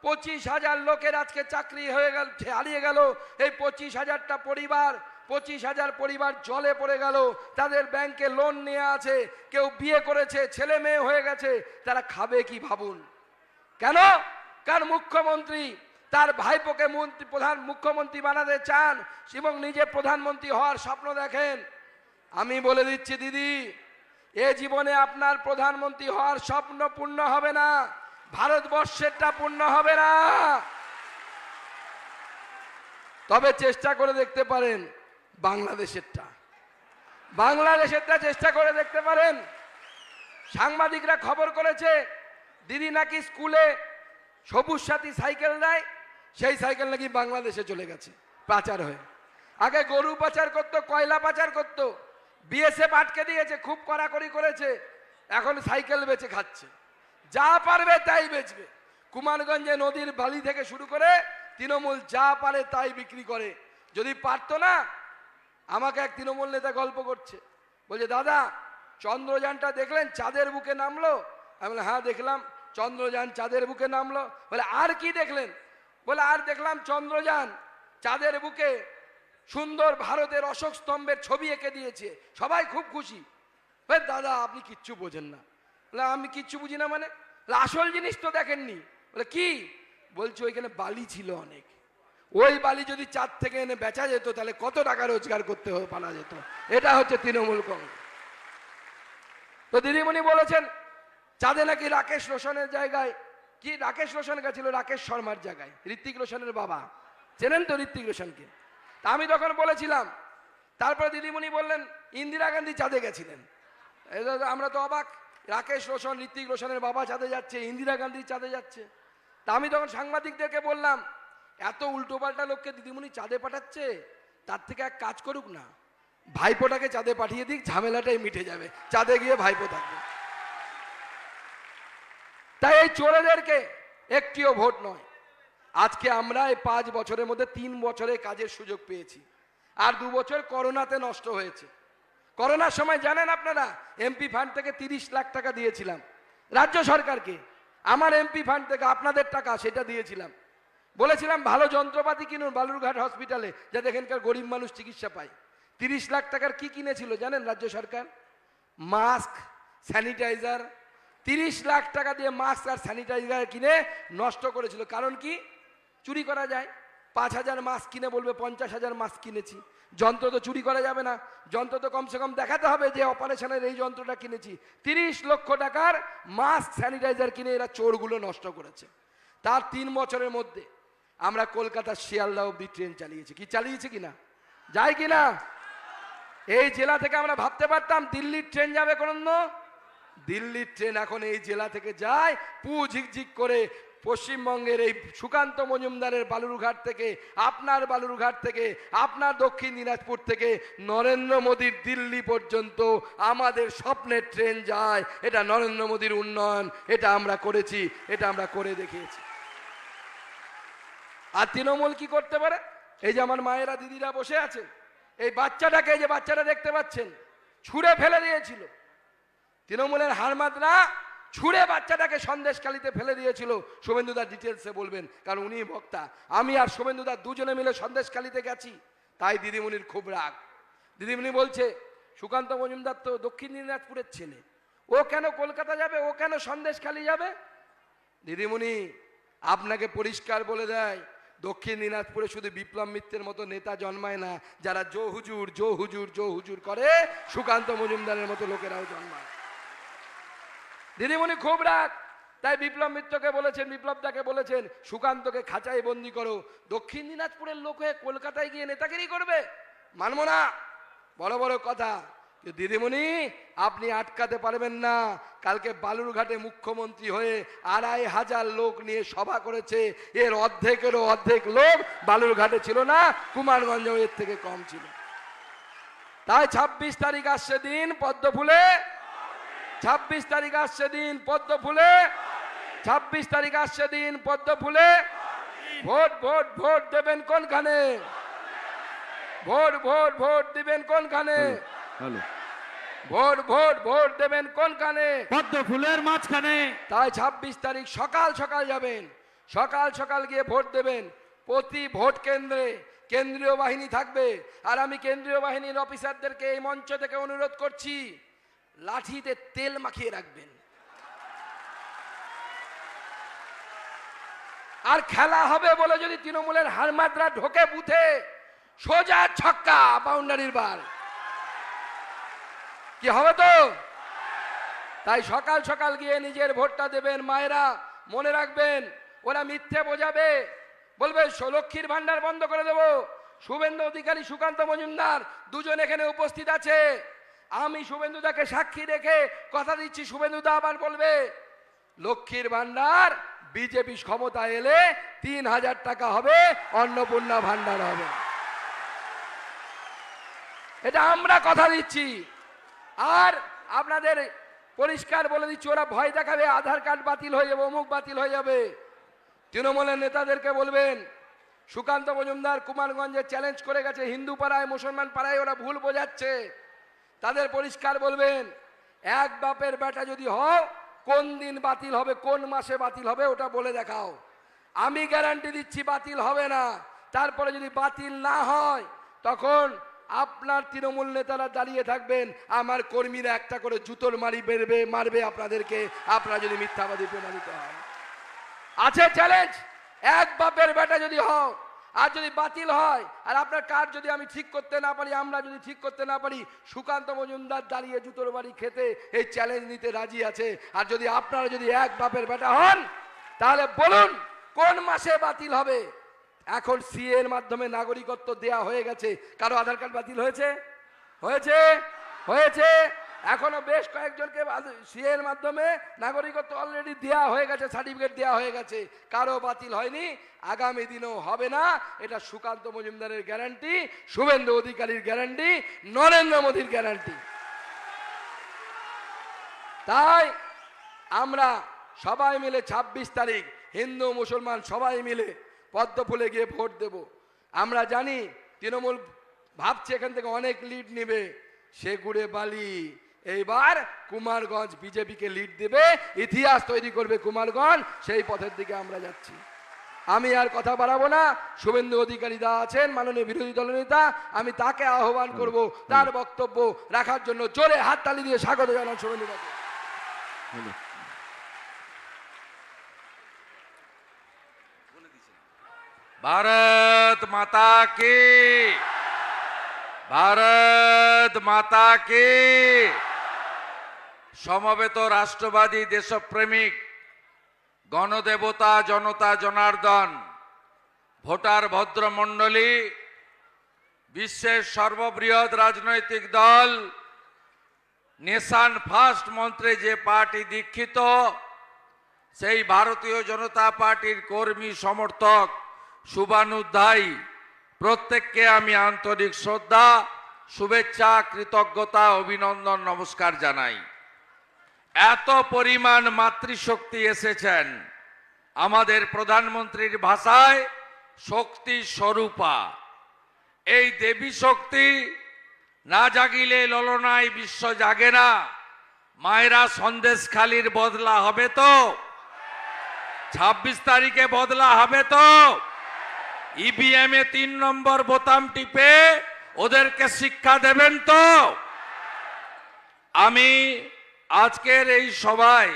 25,000 লোকের আজকে চাকরি হয়ে গেল, হারিয়ে গেল। এই 25,000টা পরিবার, 25,000 পরিবার জলে পড়ে গেল। তাদের ব্যাংকে লোন নিয়ে আছে, কেউ বিয়ে করেছে, ছেলে মেয়ে হয়ে গেছে, তারা খাবে কি ভাবুন। কেন? কারণ মুখ্যমন্ত্রী তার ভাইপোকে মুখ্যমন্ত্রী বানাতে চান এবং নিজে প্রধানমন্ত্রী হওয়ার স্বপ্ন দেখেন। আমি বলে দিচ্ছি দিদি, এ জীবনে আপনার প্রধানমন্ত্রী হওয়ার স্বপ্ন পূর্ণ হবে না, ভারতবর্ষেরটা পূর্ণ হবে না। তবে চেষ্টা করে দেখতে পারেন বাংলাদেশেরটা চেষ্টা করে দেখতে পারেন। সাংবাদিকরা খবর করেছে দিদি নাকি স্কুলে সবুজ সাথী সাইকেল দেয়, সেই সাইকেল নাকি বাংলাদেশে চলে গেছে পাচার হয়ে। আগে গরু পাচার করতো, কয়লা পাচার করতো, বিএসএফ আটকে দিয়েছে, খুব কড়াকড়ি করেছে, এখন সাইকেল বেচে খাচ্ছে, যা পারবে তাই বেচবে। কুমারগঞ্জে নদীর বালি থেকে শুরু করে তৃণমূল যা পারে তাই বিক্রি করে। যদি পারতো না, আমাকে এক তৃণমূল নেতা গল্প করছে, বলছে দাদা চন্দ্রযানটা দেখলেন চাঁদের বুকে নামলো? আমি বললাম হ্যাঁ দেখলাম। চন্দ্রযান চাঁদের বুকে নামলো? বলে আর কি দেখলেন? বলে আর দেখলাম চন্দ্রযান চাঁদের বুকে সুন্দর ভারতের অশোক স্তম্ভের ছবি এঁকে দিয়েছে, সবাই খুব খুশি। বলে দাদা আপনি কিচ্ছু বোঝেন না। বলে আমি কিচ্ছু বুঝি না মানে? আসল জিনিস তো দেখেননি। বলে কি? বলছে ওইখানে বালি ছিল অনেক, ওই বালি যদি চাঁদ থেকে এনে বেচা যেত তাহলে কত টাকা রোজগার করতে পারা যেত। এটা হচ্ছে তৃণমূল কংগ্রেস। তো দিদিমণি বলেছেন চাঁদে নাকি রাকেশ রোশনের জায়গায়, কি রাকেশ রোশন গেছিল রাকেশ শর্মার জায়গায়, ঋত্বিক রোশনের বাবা, চেনেন তো ঋত্বিক রোশনকে? তা আমি তখন বলেছিলাম, তারপরে দিদিমণি বললেন ইন্দিরা গান্ধী চাঁদে গেছিলেন। আমরা তো অবাক, রাকেশ রোশন ঋত্বিক রোশনের বাবা চাঁদে যাচ্ছে, ইন্দিরা গান্ধী চাঁদে যাচ্ছে। তা আমি তখন সাংবাদিকদেরকে বললাম, এত উল্টোপাল্টা লোককে দিদিমণি চাঁদে পাঠাচ্ছে, তার থেকে এক কাজ করুক না, ভাইপোটাকে চাঁদে পাঠিয়ে দিক, ঝামেলাটাই মিটে যাবে, চাঁদে গিয়ে ভাইপো থাকবে। তাই এই চোরেদেরকে একটিও ভোট নয়। আজকে আমরা এই 5 বছরের মধ্যে 3 বছরে কাজের সুযোগ পেয়েছি, আর 2 বছর করোনাতে নষ্ট হয়েছে। করোনার সময় জানেন আপনারা এমপি ফান্ড থেকে 30 লাখ টাকা দিয়েছিলাম রাজ্য সরকারকে, আমার এমপি ফান্ড থেকে আপনাদের টাকা সেটা দিয়েছিলাম। বলেছিলাম ভালো যন্ত্রপাতি কিনুন বালুরঘাট হসপিটালে, যাতে এখানকার গরিব মানুষ চিকিৎসা পায়। 30 লাখ টাকার কি কিনেছিল জানেন রাজ্য সরকার? Mask, sanitiser. 30 লাখ টাকা দিয়ে মাস্ক আর স্যানিটাইজার কিনে নষ্ট করেছিল। কারণ কি? চুরি করা যায়। 5,000 মাস্ক কিনে বলবে 50,000 মাস্ক কিনেছি। যন্ত্র তো চুরি করা যাবে না, যন্ত্র তো কমসে কম দেখাতে হবে যে অপারেশনের এই যন্ত্রটা কিনেছি। 30 লক্ষ টাকার মাস্ক স্যানিটাইজার কিনে এরা চোরগুলো নষ্ট করেছে। তার 3 বছরের মধ্যে আমরা কলকাতার শিয়ালদা অব্দি ট্রেন চালিয়েছি। কি চালিয়েছি কিনা? যায় কিনা? এই জেলা থেকে আমরা ভাবতে পারতাম দিল্লির ট্রেন যাবে কোনদিন? দিল্লির ট্রেন এখন এই জেলা থেকে যায়, পু ঝিকঝিক করে পশ্চিমবঙ্গের এই সুকান্ত মজুমদারের বালুরঘাট থেকে, আপনার বালুরঘাট থেকে, আপনার দক্ষিণ দিনাজপুর থেকে নরেন্দ্র মোদীর দিল্লি পর্যন্ত আমাদের স্বপ্নের ট্রেন যায়। এটা নরেন্দ্র মোদীর উন্নয়ন, এটা আমরা করেছি, এটা আমরা করে দেখিয়েছি। আর তৃণমূল কি করতে পারে? এই যে আমার মায়েরা দিদিরা বসে আছে, এই বাচ্চাটাকে, এই যে বাচ্চাটা দেখতে পাচ্ছেন, ছুঁড়ে ফেলে দিয়েছিল তৃণমূলের হারমাতরা, ছুঁড়ে বাচ্চাটাকে সন্দেশখালিতে ফেলে দিয়েছিল। শুভেন্দুদার ডিটেলসে বলবেন, কারণ উনি বক্তা। আমি আর শুভেন্দুদা দুজনে মিলে সন্দেশখালিতে গেছি, তাই দিদিমণির খুব রাগ। দিদিমণি বলছে সুকান্ত মজুমদার তো দক্ষিণ দিনাজপুরের ছেলে, ও কেন কলকাতা যাবে, ও কেন সন্দেশখালি যাবে? দিদিমণি আপনাকে পরিষ্কার বলে দেয়, দক্ষিণ দিনাজপুরে শুধু বিপ্লব মিত্রের মতো নেতা জন্মায় না, যারা জো হুজুর জো হুজুর জো হুজুর করে, সুকান্ত মজুমদারের মতো লোকেরাও জন্মায়। দিদিমণি খুব রাগ, তাই বিপ্লব মিত্রকে বলেছেন, বিপ্লবদাকে বলেছেন সুকান্তকে খাঁচায় বন্দি করো। দক্ষিণ দিনাজপুরের লোক হয়ে কলকাতায় গিয়ে নেতাগিরি করবে, মানব না। বড় বড় কথা, দিদিমণি আপনি আটকাতে পারবেন না। কালকে বালুরঘাটে মুখ্যমন্ত্রী হয়ে ২৫০০ লোক নিয়ে সভা করেছে, এর অর্ধেকেরও অর্ধেক লোক বালুরঘাটে ছিল না, কুমারগঞ্জে এর থেকে কম ছিল। তাই ২৬ তারিখ আসছে দিন পদ্মফুলে, ২৬ তারিখ আসছে দিন পদ্মফুলে, ২৬ তারিখ আসছে দিন পদ্মফুলে। ভোট ভোট ভোট দেবেন কোনখানে? ভোট ভোট ভোট দিবেন কোনখানে? ভোট ভোট ভোট দেবেন কোনখানে? পদ্ম ফুলের মাঝখানে। তাই ২৬ তারিখ সকাল সকাল যাবেন, সকাল সকাল গিয়ে ভোট দেবেন। প্রতি ভোট কেন্দ্রে কেন্দ্রীয় বাহিনী থাকবে, আর আমি কেন্দ্রীয় বাহিনীর অফিসারদেরকে এই মঞ্চ থেকে অনুরোধ করছি, লাঠিতে তেল মাখিয়ে রাখবেন। আর খেলা হবে বলে যদি তৃণমূলের হারমাতরা ঢোকে বুথে, সোজা ছক্কা, বাউন্ডারির বার, কি হবে তো? তাই সকাল সকাল গিয়ে নিজের ভোটটা দেবেন। মায়েরা মনে রাখবেন, ওরা মিথ্যে বোঝাবে, বলবে লক্ষ্মীর ভান্ডার বন্ধ করে দেবো। শুভেন্দু অধিকারী, সুকান্ত মজুমদার দুজন এখানে উপস্থিত আছে। আমি শুভেন্দুদাকে সাক্ষী রেখে কথা দিচ্ছি, শুভেন্দুদা আবার বলবে লক্ষ্মীর ভান্ডার বিজেপি ক্ষমতা এলে ৩০০০ টাকা হবে, অন্নপূর্ণা ভান্ডার হবে। এটা আমরা কথা দিচ্ছি। আর আপনাদের পরিষ্কার বলে দিচ্ছি, ওরা ভয় দেখাবে আধার কার্ড বাতিল হয়ে যাবে, অমুক বাতিল হয়ে যাবে। তৃণমূলের নেতাদেরকে বলবেন, সুকান্ত মজুমদার কুমারগঞ্জে চ্যালেঞ্জ করে গেছে, হিন্দু পাড়ায় মুসলমান পাড়ায় ওরা ভুল বোঝাচ্ছে, তাদের পরিষ্কার বলবেন, এক বাপের বেটা যদি হও, কোন দিন বাতিল হবে, কোন মাসে বাতিল হবে ওটা বলে দেখাও। আমি গ্যারান্টি দিচ্ছি বাতিল হবে না। তারপরে যদি বাতিল না হয়, তখন আপনার তৃণমূল নেতারা দাঁড়িয়ে থাকবেন, আমার কর্মীরা একটা করে জুতোর মারবে আপনাদেরকে, আপনারা যদি মিথ্যাবাদী প্রমাণিত হন। আছে চ্যালেঞ্জ, এক বাপের বেটা যদি হও, আর যদি বাতিল হয়, আর আপনার কার্ড যদি আমি ঠিক করতে না পারি, আমরা যদি ঠিক করতে না পারি, সুকান্ত মজুমদার দাঁড়িয়ে জুতোর বাড়ি খেতে এই চ্যালেঞ্জ নিতে রাজি আছে। আর যদি আপনারা যদি এক বাপের বেটা হন, তাহলে বলুন কোন মাসে বাতিল হবে। এখন সিএ এর মাধ্যমে নাগরিকত্ব দেয়া হয়ে গেছে, কারো আধার কার্ড বাতিল হয়েছে? হয়েছে, হয়েছে। এখনো বেশ কয়েকজনকে সিএ এর মাধ্যমে নাগরিকত্ব অলরেডি দেয়া হয়ে গেছে, সার্টিফিকেট দেয়া হয়ে গেছে, কারো বাতিল হয়নি, আগামী দিনেও হবে না। এটা সুকান্ত মজুমদারের গ্যারান্টি, শুভেন্দু অধিকারীর গ্যারান্টি, নরেন্দ্র মোদীর গ্যারান্টি। তাই আমরা সবাই মিলে ২৬ তারিখ হিন্দু মুসলমান সবাই মিলে পদ্মফুলে গিয়ে ভোট দেব। আমরা জানি তৃণমূল ভাবছে এখান থেকে অনেক লিড নেবে, সে গুড়ে বালি। এইবার কুমারগঞ্জ বিজেপিকে লিড দেবে, ইতিহাস তৈরি করবে কুমারগঞ্জ, সেই পথের দিকে আমরা যাচ্ছি। আমি আর কথা বাড়াবো না। শুভেন্দু অধিকারী দা আছেন, মাননীয় বিরোধী দলনেতা, আমি তাকে আহ্বান করব তার বক্তব্য রাখার জন্য। জোরে হাততালি দিয়ে স্বাগত জানান শুভেন্দু দাকে। भारत माता की, भारत माता की। সমবেত রাষ্ট্রবাদী দেশপ্রেমিক গণদেবতা জনতা জনার্দন, ভোটার ভদ্রমণ্ডলী, বিশ্বের সর্ববৃহৎ রাজনৈতিক দল নেশন ফার্স্ট মন্ত্রে যে পার্টি দীক্ষিত, সেই ভারতীয় জনতা পার্টির কর্মী সমর্থক শুভানুধ্যায়ী প্রত্যেককে আমি আন্তরিক শ্রদ্ধা, শুভেচ্ছা, কৃতজ্ঞতা, অভিনন্দন, নমস্কার জানাই। এত পরিমাণ মাতৃশক্তি এসেছেন, আমাদের প্রধানমন্ত্রীর ভাষায় শক্তি স্বরূপা। এই দেবী শক্তি না জাগিলে ললনায় বিশ্ব জাগে না। মায়েরা সন্দেশখালির বদলা হবে তো? 26 তারিখে বদলা হবে তো? ইভিএম এ 3 নম্বর বোতাম টিপে ওদেরকে শিক্ষা দেবেন তো? আমি আজকের এই সভায়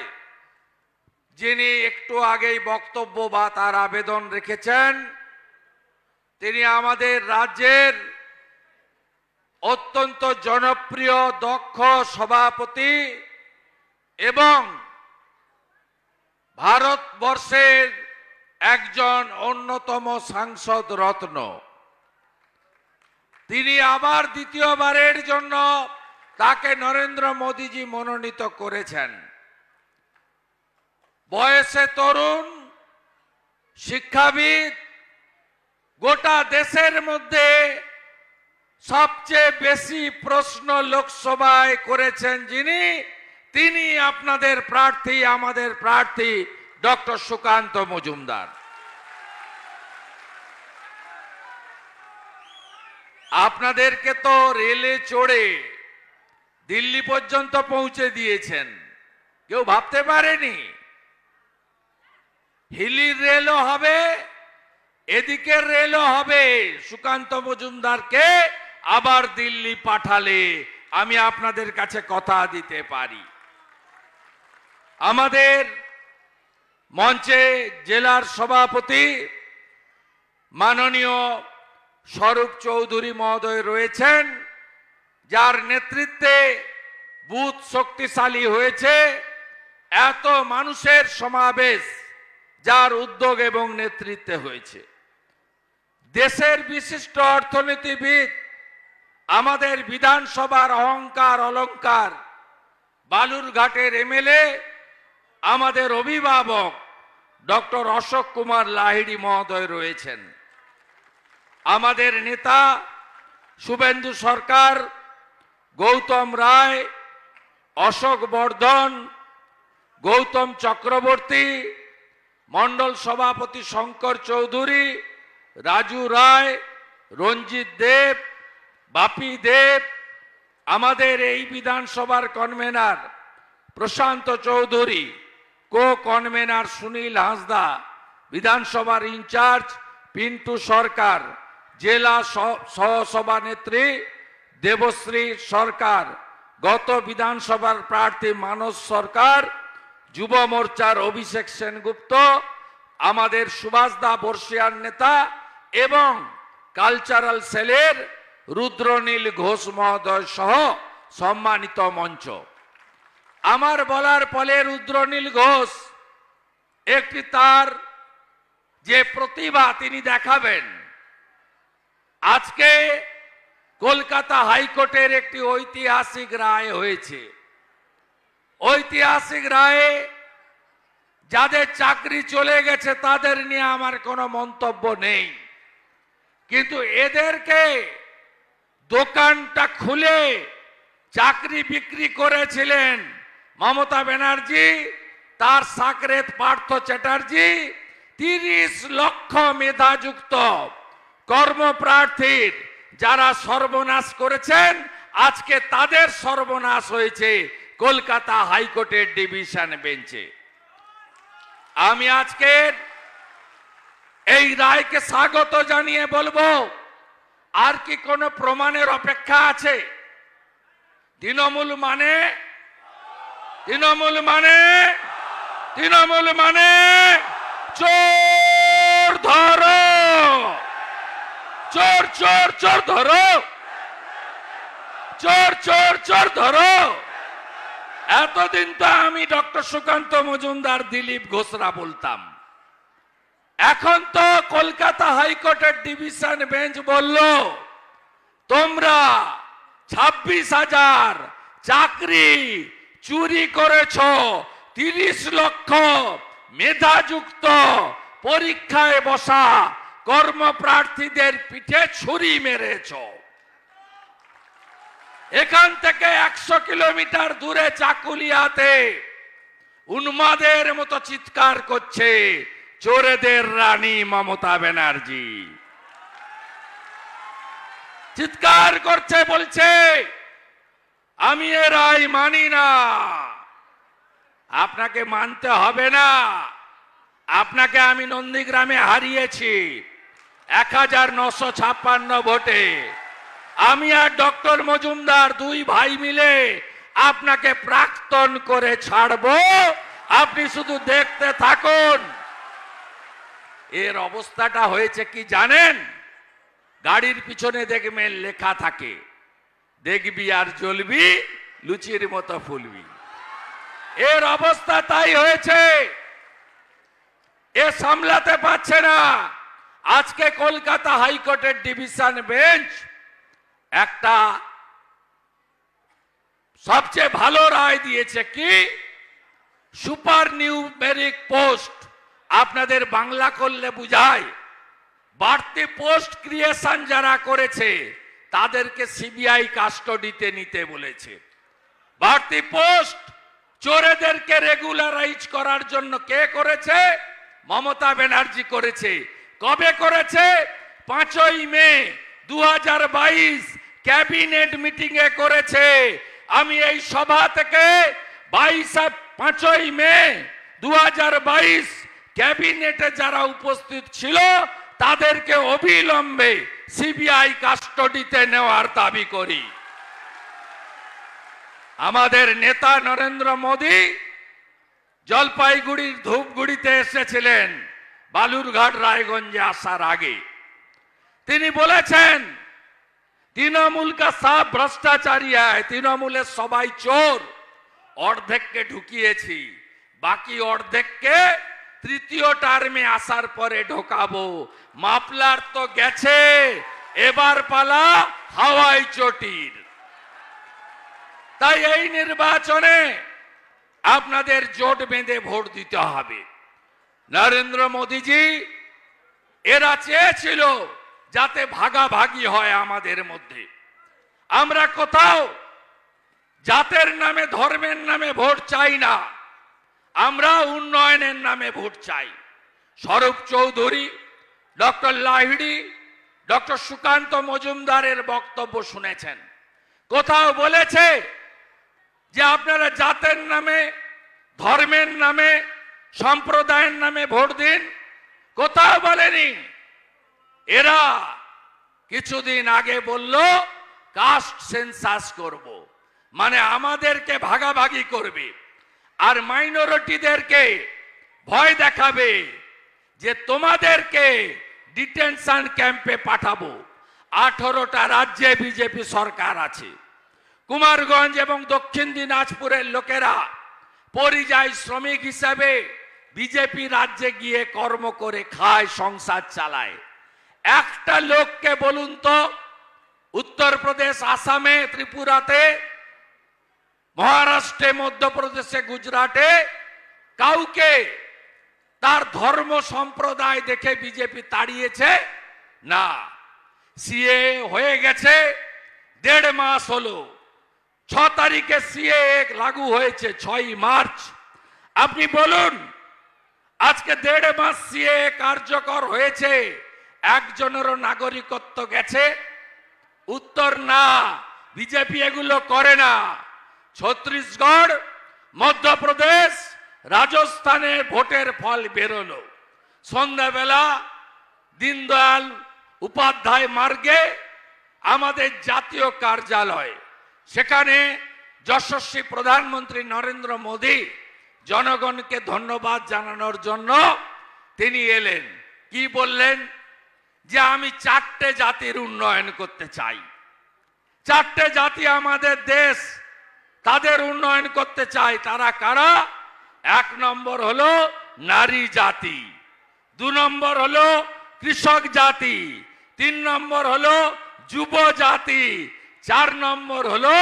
যিনি একটু আগেই বক্তব্য বা তার আবেদন রেখেছেন, তিনি আমাদের রাজ্যের অত্যন্ত জনপ্রিয় দক্ষ সভাপতি এবং ভারতবর্ষের একজন অন্যতম সাংসদ রত্ন। তিনি আবার দ্বিতীয়বারের জন্য তাকে নরেন্দ্র মোদীজি মনোনীত করেছেন। বয়সে তরুণ, শিক্ষাবিদ, গোটা দেশের মধ্যে সবচেয়ে বেশি প্রশ্ন লোকসভায় করেছেন যিনি, তিনি আপনাদের প্রার্থী, আমাদের প্রার্থী ডক্টর সুকান্ত মজুমদার। আপনাদেরকে তো রেলে চড়ে দিল্লি পর্যন্ত পৌঁছে দিয়েছেন, কেউ ভাবতে পারেনি হিলির রেলও হবে, এদিকের রেলও হবে। সুকান্ত মজুমদারকে আবার দিল্লি পাঠালে আমি আপনাদের কাছে কথা দিতে পারি। আমাদের মঞ্চে জেলার সভাপতি মাননীয় স্বরূপ চৌধুরী মহোদয় রয়েছেন, যার নেতৃত্বে বুথ শক্তিশালী হয়েছে। এত মানুষের সমাবেশ যার উদ্যোগ এবং নেতৃত্বে হয়েছে। দেশের বিশিষ্ট অর্থনীতিবিদ, আমাদের বিধানসভার অহংকার অলংকার, বালুরঘাটের এমএলএ, আমাদের অভিভাবক ডক্টর অশোক কুমার লাহিড়ী মহোদয় রয়েছেন। আমাদের নেতা শুভেন্দু সরকার, গৌতম রায়, অশোক বর্ধন, গৌতম চক্রবর্তী, মণ্ডল সভাপতি শঙ্কর চৌধুরী, রাজু রায়, রঞ্জিত দেব, বাপি দেব, আমাদের এই বিধানসভার কনভেনার প্রশান্ত চৌধুরী, কো কনভেনার সুনীল হাঁসদা, বিধানসভার ইনচার্জ পিন্টু সরকার, জেলা সহসভানেত্রী দেবশ্রী সরকার, গত বিধানসভার প্রার্থী মানস সরকার, যুব মোর্চার অভিষেক সেনগুপ্ত, আমাদের সুভাষদা বর্ষিয়ার নেতা এবং কালচারাল সেলের রুদ্রনীল ঘোষ মহোদয় সহ সম্মানিত মঞ্চ। আমার বলার ফলে রুদ্রনীল ঘোষ একটি তার যে প্রতিভা তিনি দেখাবেন। আজকে কলকাতা হাইকোর্টের একটি ঐতিহাসিক রায় হয়েছে। ঐতিহাসিক রায়ে যাদের চাকরি চলে গেছে তাদের নিয়ে আমার কোনো মন্তব্য নেই, কিন্তু এদেরকে দোকানটা খুলে চাকরি বিক্রি করেছিলেন মমতা ব্যানার্জি, তার সাকরেত পার্থ চ্যাটার্জি। 30 লক্ষ মেধাযুক্ত কর্মপ্রার্থীর যারা সর্বনাশ করেছেন, আজকে তাদের সর্বনাশ হয়েছে কলকাতা হাইকোর্টের ডিভিশন বেঞ্চে। আমি আজকের এই রায়কে স্বাগত জানিয়ে বলবো, আর কি কোনো প্রমাণের অপেক্ষা আছে? তৃণমূল মানে চোর ধরো, চোর চোর চোর ধরো, চোর চোর চোর ধরো। এতদিন তো আমি ডক্টর সুকান্ত মজুমদার, দিলীপ ঘোষরা বলতাম, এখন তো কলকাতা হাইকোর্টের ডিভিশন বেঞ্চ বলল তোমরা 26,000 চাকরি চুরি করেছ, 30 লক্ষ মেধাযুক্ত পরীক্ষায় বসা কর্মপ্রার্থীদের পিঠে ছুরি মেরেছ। এখান থেকে 100 কিলোমিটার দূরে চাকুলিয়াতে উন্মাদের মতো চিৎকার করছে চোরেদের রানী মমতা ব্যানার্জি। চিৎকার করছে, বলছে আমি এ রায় মানি না। আপনাকে মানতে হবে না, আপনাকে আমি নন্দীগ্রামে হারিয়েছি 1956 ভোটে। আমি আর ডক্টর মজুমদার দুই ভাই মিলে আপনাকে প্রাক্তন করে ছাড়বো, আপনি শুধু দেখতে থাকুন। এর অবস্থাটা হয়েছে কি জানেন? গাড়ির পিছনে দেখবেন লেখা থাকে, দেখবি আর জ্বলবি, লুচির মতো ফুলবি। এর অবস্থা তাই হয়েছে। এ সামলাতে পারছে না। আজকে কলকাতা হাইকোর্টের ডিভিশন বেঞ্চ একটা সবচেয়ে ভালো রায় দিয়েছে কি, সুপার নিউমেরিক পোস্ট, আপনাদের বাংলা করলে বুঝায়, বাড়তি পোস্ট ক্রিয়েশন যারা করেছে তাদেরকে সিবিআই কাস্টডিতে নিতে বলেছে। বাড়তি পোস্ট চোরেদেরকে রেগুলারাইজ করার জন্য কে করেছে? মমতা ব্যানার্জি করেছে। কবে করেছে? 5ই মে 2022 ক্যাবিনেট মিটিং এ করেছে। আমি এই সভা থেকে 5ই মে 2022 ক্যাবিনেটে যারা উপস্থিত ছিল তাদেরকে অবিলম্বে সিবিআই কাস্টডিতে নেওয়ার দাবি করি। আমাদের নেতা নরেন্দ্র মোদী জলপাইগুড়ির ধূপগুড়িতে এসেছিলেন বালুরঘাট রায়গঞ্জে আসার আগে। তিনি বলেছেন তৃণমূল কা সব ভ্রষ্টাচারী হয়, তৃণমূলের সবাই চোর। অর্ধেককে ঢুকিয়েছি, বাকি অর্ধেককে তৃতীয় টার্মে আসার পরে ঢোকাবো। মাফলার তো গেছে, এবার পালা হাওয়াই চটির। তাই এই নির্বাচনে আপনাদের জোট বেঁধে ভোট দিতে হবে। নরেন্দ্র মোদীজি এরা চেয়েছিল যাতে ভাগাভাগি হয় আমাদের মধ্যে। আমরা কোথাও জাতের নামে ধর্মের নামে ভোট চাই না, আমরা উন্নয়নের নামে ভোট চাই। স্বরূপ চৌধুরী, ডক্টর লাহিড়ী, ডক্টর সুকান্ত মজুমদারের বক্তব্য শুনেছেন। কোথাও বলেছে যে আপনারা জাতের নামে, ধর্মের নামে, সম্প্রদায়ের নামে ভোট দিন, কোথাও বলেনি। এরা কিছুদিন আগে বলল কাস্ট সেন্সাস করব, মানে আমাদেরকে ভাগাভাগি করবে আর মাইনরিটিদেরকে ভয় দেখাবে যে তোমাদেরকে ডিটেনশন ক্যাম্পে পাঠাবো। 18টা রাজ্যে বিজেপি সরকার আছে। কুমারগঞ্জ এবং দক্ষিণ দিনাজপুরের লোকেরা পরিযায়ী শ্রমিক হিসাবে বিজেপি রাজ্যে গিয়ে কর্ম করে খায়, সংসার চালায়। একটা লোককে বলুন তো উত্তরপ্রদেশ, আসামে, ত্রিপুরাতে, মহারাষ্ট্রে, মধ্যপ্রদেশে, গুজরাটে কাউকে তার ধর্ম সম্প্রদায় দেখে বিজেপি তাড়িয়েছে না। সিএ হয়ে গেছে 1.5 মাস হলো। 6 তারিখে সিএ লাগু হয়েছে, 6ই মার্চ। আপনি বলুন আজকে 1.5 মাস সিএ কার্যকর হয়েছে, একজনেরও নাগরিকত্ব গেছে? উত্তর না, বিজেপি এগুলো করে না। ছত্তিশগড়, মধ্যপ্রদেশ, রাজস্থানে ভোটের ফল বেরোলো। সন্ধ্যাবেলা দীনদয়াল উপাধ্যায় মার্গে আমাদের জাতীয় কার্যালয়, সেখানে যশস্বী প্রধানমন্ত্রী নরেন্দ্র মোদী জনগণকে ধন্যবাদ জানানোর জন্য তিনি এলেন। কি বললেন? যে আমি 4টে জাতির উন্নয়ন করতে চাই। 4টে জাতি আমাদের দেশ, তাদের উন্নয়ন করতে চাই। তারা কারা? 1 নম্বর হলো নারী জাতি, 2 নম্বর হলো কৃষক জাতি, 3 নম্বর হলো যুব জাতি, 4 নম্বর হলো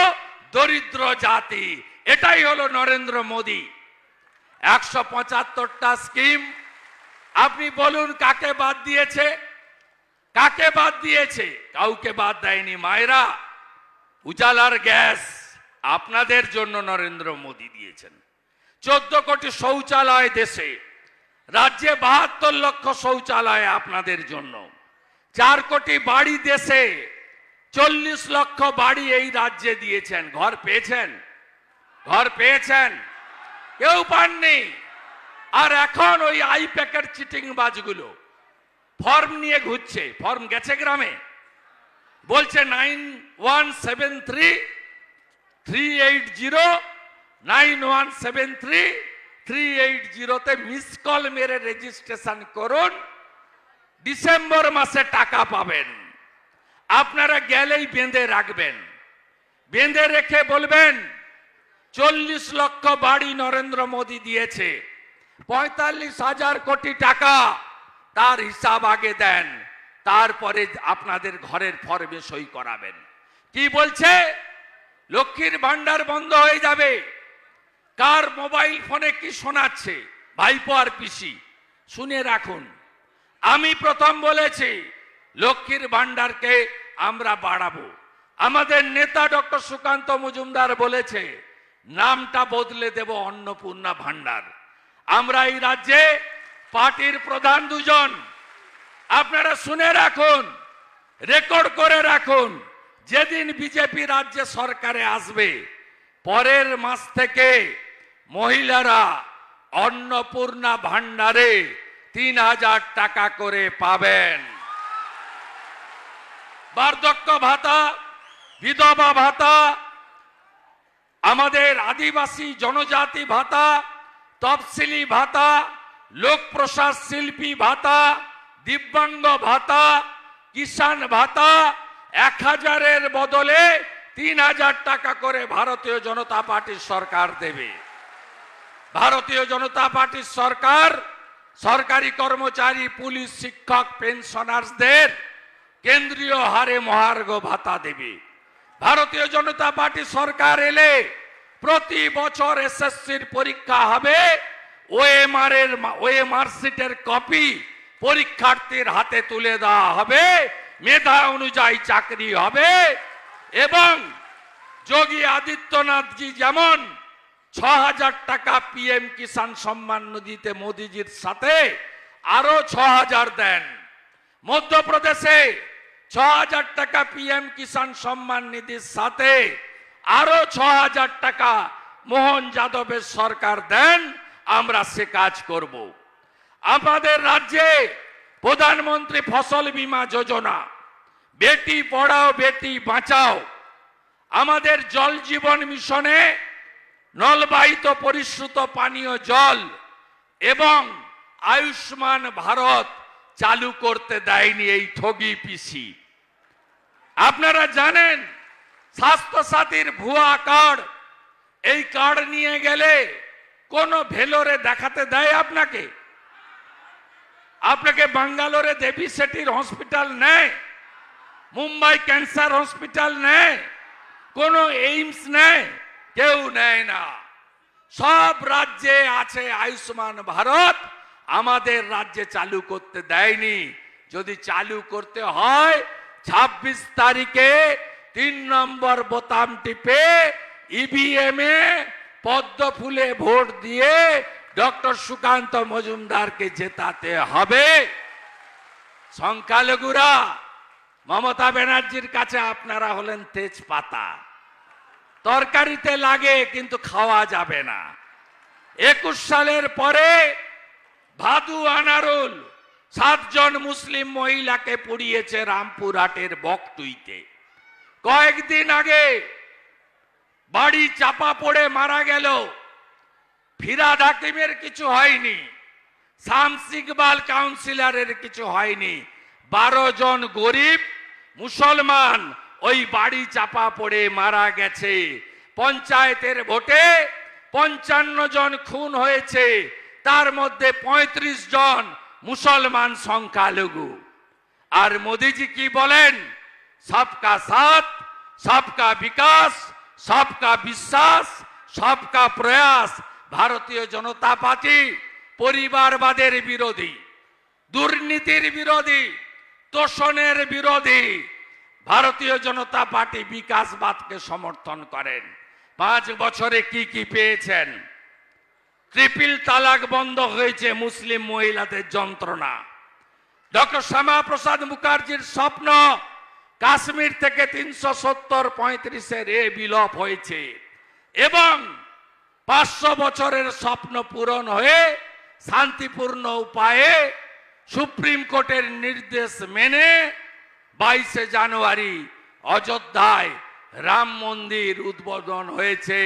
দরিদ্র জাতি। এটাই হলো নরেন্দ্র মোদী। 175টা স্কিম। আপনি বলুন কাকে বাদ দিয়েছে? কাকে বাদ দিয়েছে? কাউকে বাদ দেয়নি। মায়েরা, উজালার গ্যাস আপনাদের জন্য নরেন্দ্র মোদী দিয়েছেন। 14 কোটি শৌচালয় দেশে, রাজ্যে 72 লক্ষ শৌচালয় আপনাদের জন্য। 4 কোটি বাড়ি দেশে, 40 লক্ষ বাড়ি এই রাজ্যে দিয়েছেন। ঘর পেয়েছেন? ঘর পেয়েছেন? কেউ পাননি। আর এখন ওই আই প্যাকেট চিটিং বাজগুলো ফর্ম নিয়ে ঘুরছে। ফর্ম গেছে গ্রামে, বলছে 9173-380-9173-380-তে মিস কল মেরে রেজিস্ট্রেশন করুন, ডিসেম্বর মাসে টাকা পাবেন। আপনারা গেলেই বেঁধে রাখবেন, বেঁধে রেখে বলবেন 40 লক্ষ বাড়ি নরেন্দ্র মোদী দিয়েছে, 45,000 কোটি টাকা, তার হিসাব আগে দেন, তারপরে আপনাদের ঘরের ফর্মে সই করাবেন। কি বলছে? লক্ষ্মীর ভান্ডার বন্ধ হয়ে যাবে। কার মোবাইল ফোনে কি শোনাচ্ছে? ভাইপো আর পিসি, শুনে রাখুন। আমি প্রথম বলেছি লক্ষ্মীর ভান্ডারকে আমরা বাড়াবো। আমাদের নেতা ডক্টর সুকান্ত মজুমদার বলেছে নামটা বদলে দেব অন্নপূর্ণা ভান্ডার। আমরা এই রাজ্যে পার্টির প্রধান দুজন, আপনারা শুনে রাখুন, রেকর্ড করে রাখুন, যেদিন বিজেপি রাজ্যে সরকারে আসবে পরের মাস থেকে মহিলারা অন্নপূর্ণা ভান্ডারে 3,000 টাকা করে পাবেন। বার্ধক্য ভাতা, বিধবা ভাতা, আমাদের আদিবাসী জনজাতি ভাতা, তফসিলি ভাতা, লোক প্রসাদ শিল্পী ভাতা, দিব্যাঙ্গ ভাতা, কিষাণ ভাতা 1,000-এর বদলে 3,000 টাকা করে ভারতীয় জনতা পার্টির সরকার দেবে। ভারতীয় জনতা পার্টির সরকার সরকারি কর্মচারী, পুলিশ, শিক্ষক, পেনশনার্সদের কেন্দ্রীয় হারে মহার্ঘ ভাতা দেবে। ভারতীয় জনতা পার্টি সরকার এলে প্রতি বছর এসএসসির পরীক্ষা হবে, ওএমআর সিটের কপি পরীক্ষার্থীর হাতে তুলে দেওয়া হবে, মেধা অনুযায়ী চাকরি হবে। এবং যোগী আদিত্যনাথজি যেমন 6,000 টাকা পিএম কিষাণ সম্মান নিধিতে মোদিজির সাথে আরো 6,000 দেন। মধ্যপ্রদেশে 6,000 টাকা পিএম কিষাণ সম্মান নিধির সাথে আরো 6,000 টাকা মোহন যাদবের সরকার দেন। আমরা সে কাজ করব। আমাদের রাজ্যে প্রধানমন্ত্রী ফসল বীমা যোজনা, বেটি পড়াও বেটি বাঁচাও, আমাদের জল জীবন মিশনে নলবাহিত পরিশ্রুত পানীয় জল এবং আয়ুষ্মান ভারত চালু করতে দেয়নি এই ঠগি পিসি। আপনারা জানেন স্বাস্থ্য সাথীর ভুয়া কার্ড, এই কার্ড নিয়ে গেলে কোন ভেলোরে দেখাতে দেয় আপনাকে? আপনাকে বাঙ্গালোরে দেবী সেটির হসপিটাল নেয়, মুম্বাই ক্যান্সার হসপিটাল নেয়, কোন এইমস নেয়? কেউ নেয় না। সব রাজ্যে আছে আয়ুষ্মান ভারত, আমাদের রাজ্যে চালু করতে দেয়নি। যদি চালু করতে হয় 26 তারিখে 3 নম্বর বোতাম টিপে ইভিএম এ পদ্ম ফুলে ভোট দিয়ে ডক্টর সুকান্ত মজুমদারকে জেতাতে হবে। সংখ্যালঘুরা, মমতা ব্যানার্জির কাছে আপনারা হলেন তেজপাতা, তরকারিতে লাগে কিন্তু খাওয়া যাবে না। 21 সালের পরে ভাদু আনারুল 7 জন মুসলিম মহিলাকে পুড়িয়েছে রামপুরহাটের বকটুইতে। কয়েকদিন আগে বাড়ি চাপা পড়ে মারা গেল, ফিরাদ হাকিমের কিছু হয়নি, শামস ইকবাল কাউন্সিলরের কিছু হয়নি। 12 জন গরিব মুসলমান ওই বাড়ি চাপা পড়ে মারা গেছে। পঞ্চায়েতের ভোটে 55 জন খুন হয়েছে, তার মধ্যে 35 জন মুসলমান সংখ্যালঘু। আর মোদিজি কি বলেন? সবকা সাথ, সবকা বিকাশ, সবকা বিশ্বাস, সবকা প্রয়াস। ভারতীয় জনতা পার্টি পরিবারবাদের বিরোধী, দুর্নীতির বিরোধী, তোষণের বিরোধী। ভারতীয় জনতা পার্টি বিকাশবাদকে সমর্থন করেন। 5 বছরে কি কি পেয়েছেন? ট্রিপল তালাক বন্ধ হয়েছে, মুসলিম মহিলাদের যন্ত্রণা। ডক্টর শ্যামাপ্রসাদ মুখার্জির স্বপ্ন কাশ্মীর থেকে 370-35-এর বিলোপ হয়েছে এবং 500 বছরের স্বপ্ন পূরণ হয়ে শান্তিপূর্ণ উপায়ে সুপ্রিম কোর্টের নির্দেশ মেনে 22 জানুয়ারি অযোধ্যায় রাম মন্দির উদ্বোধন হয়েছে।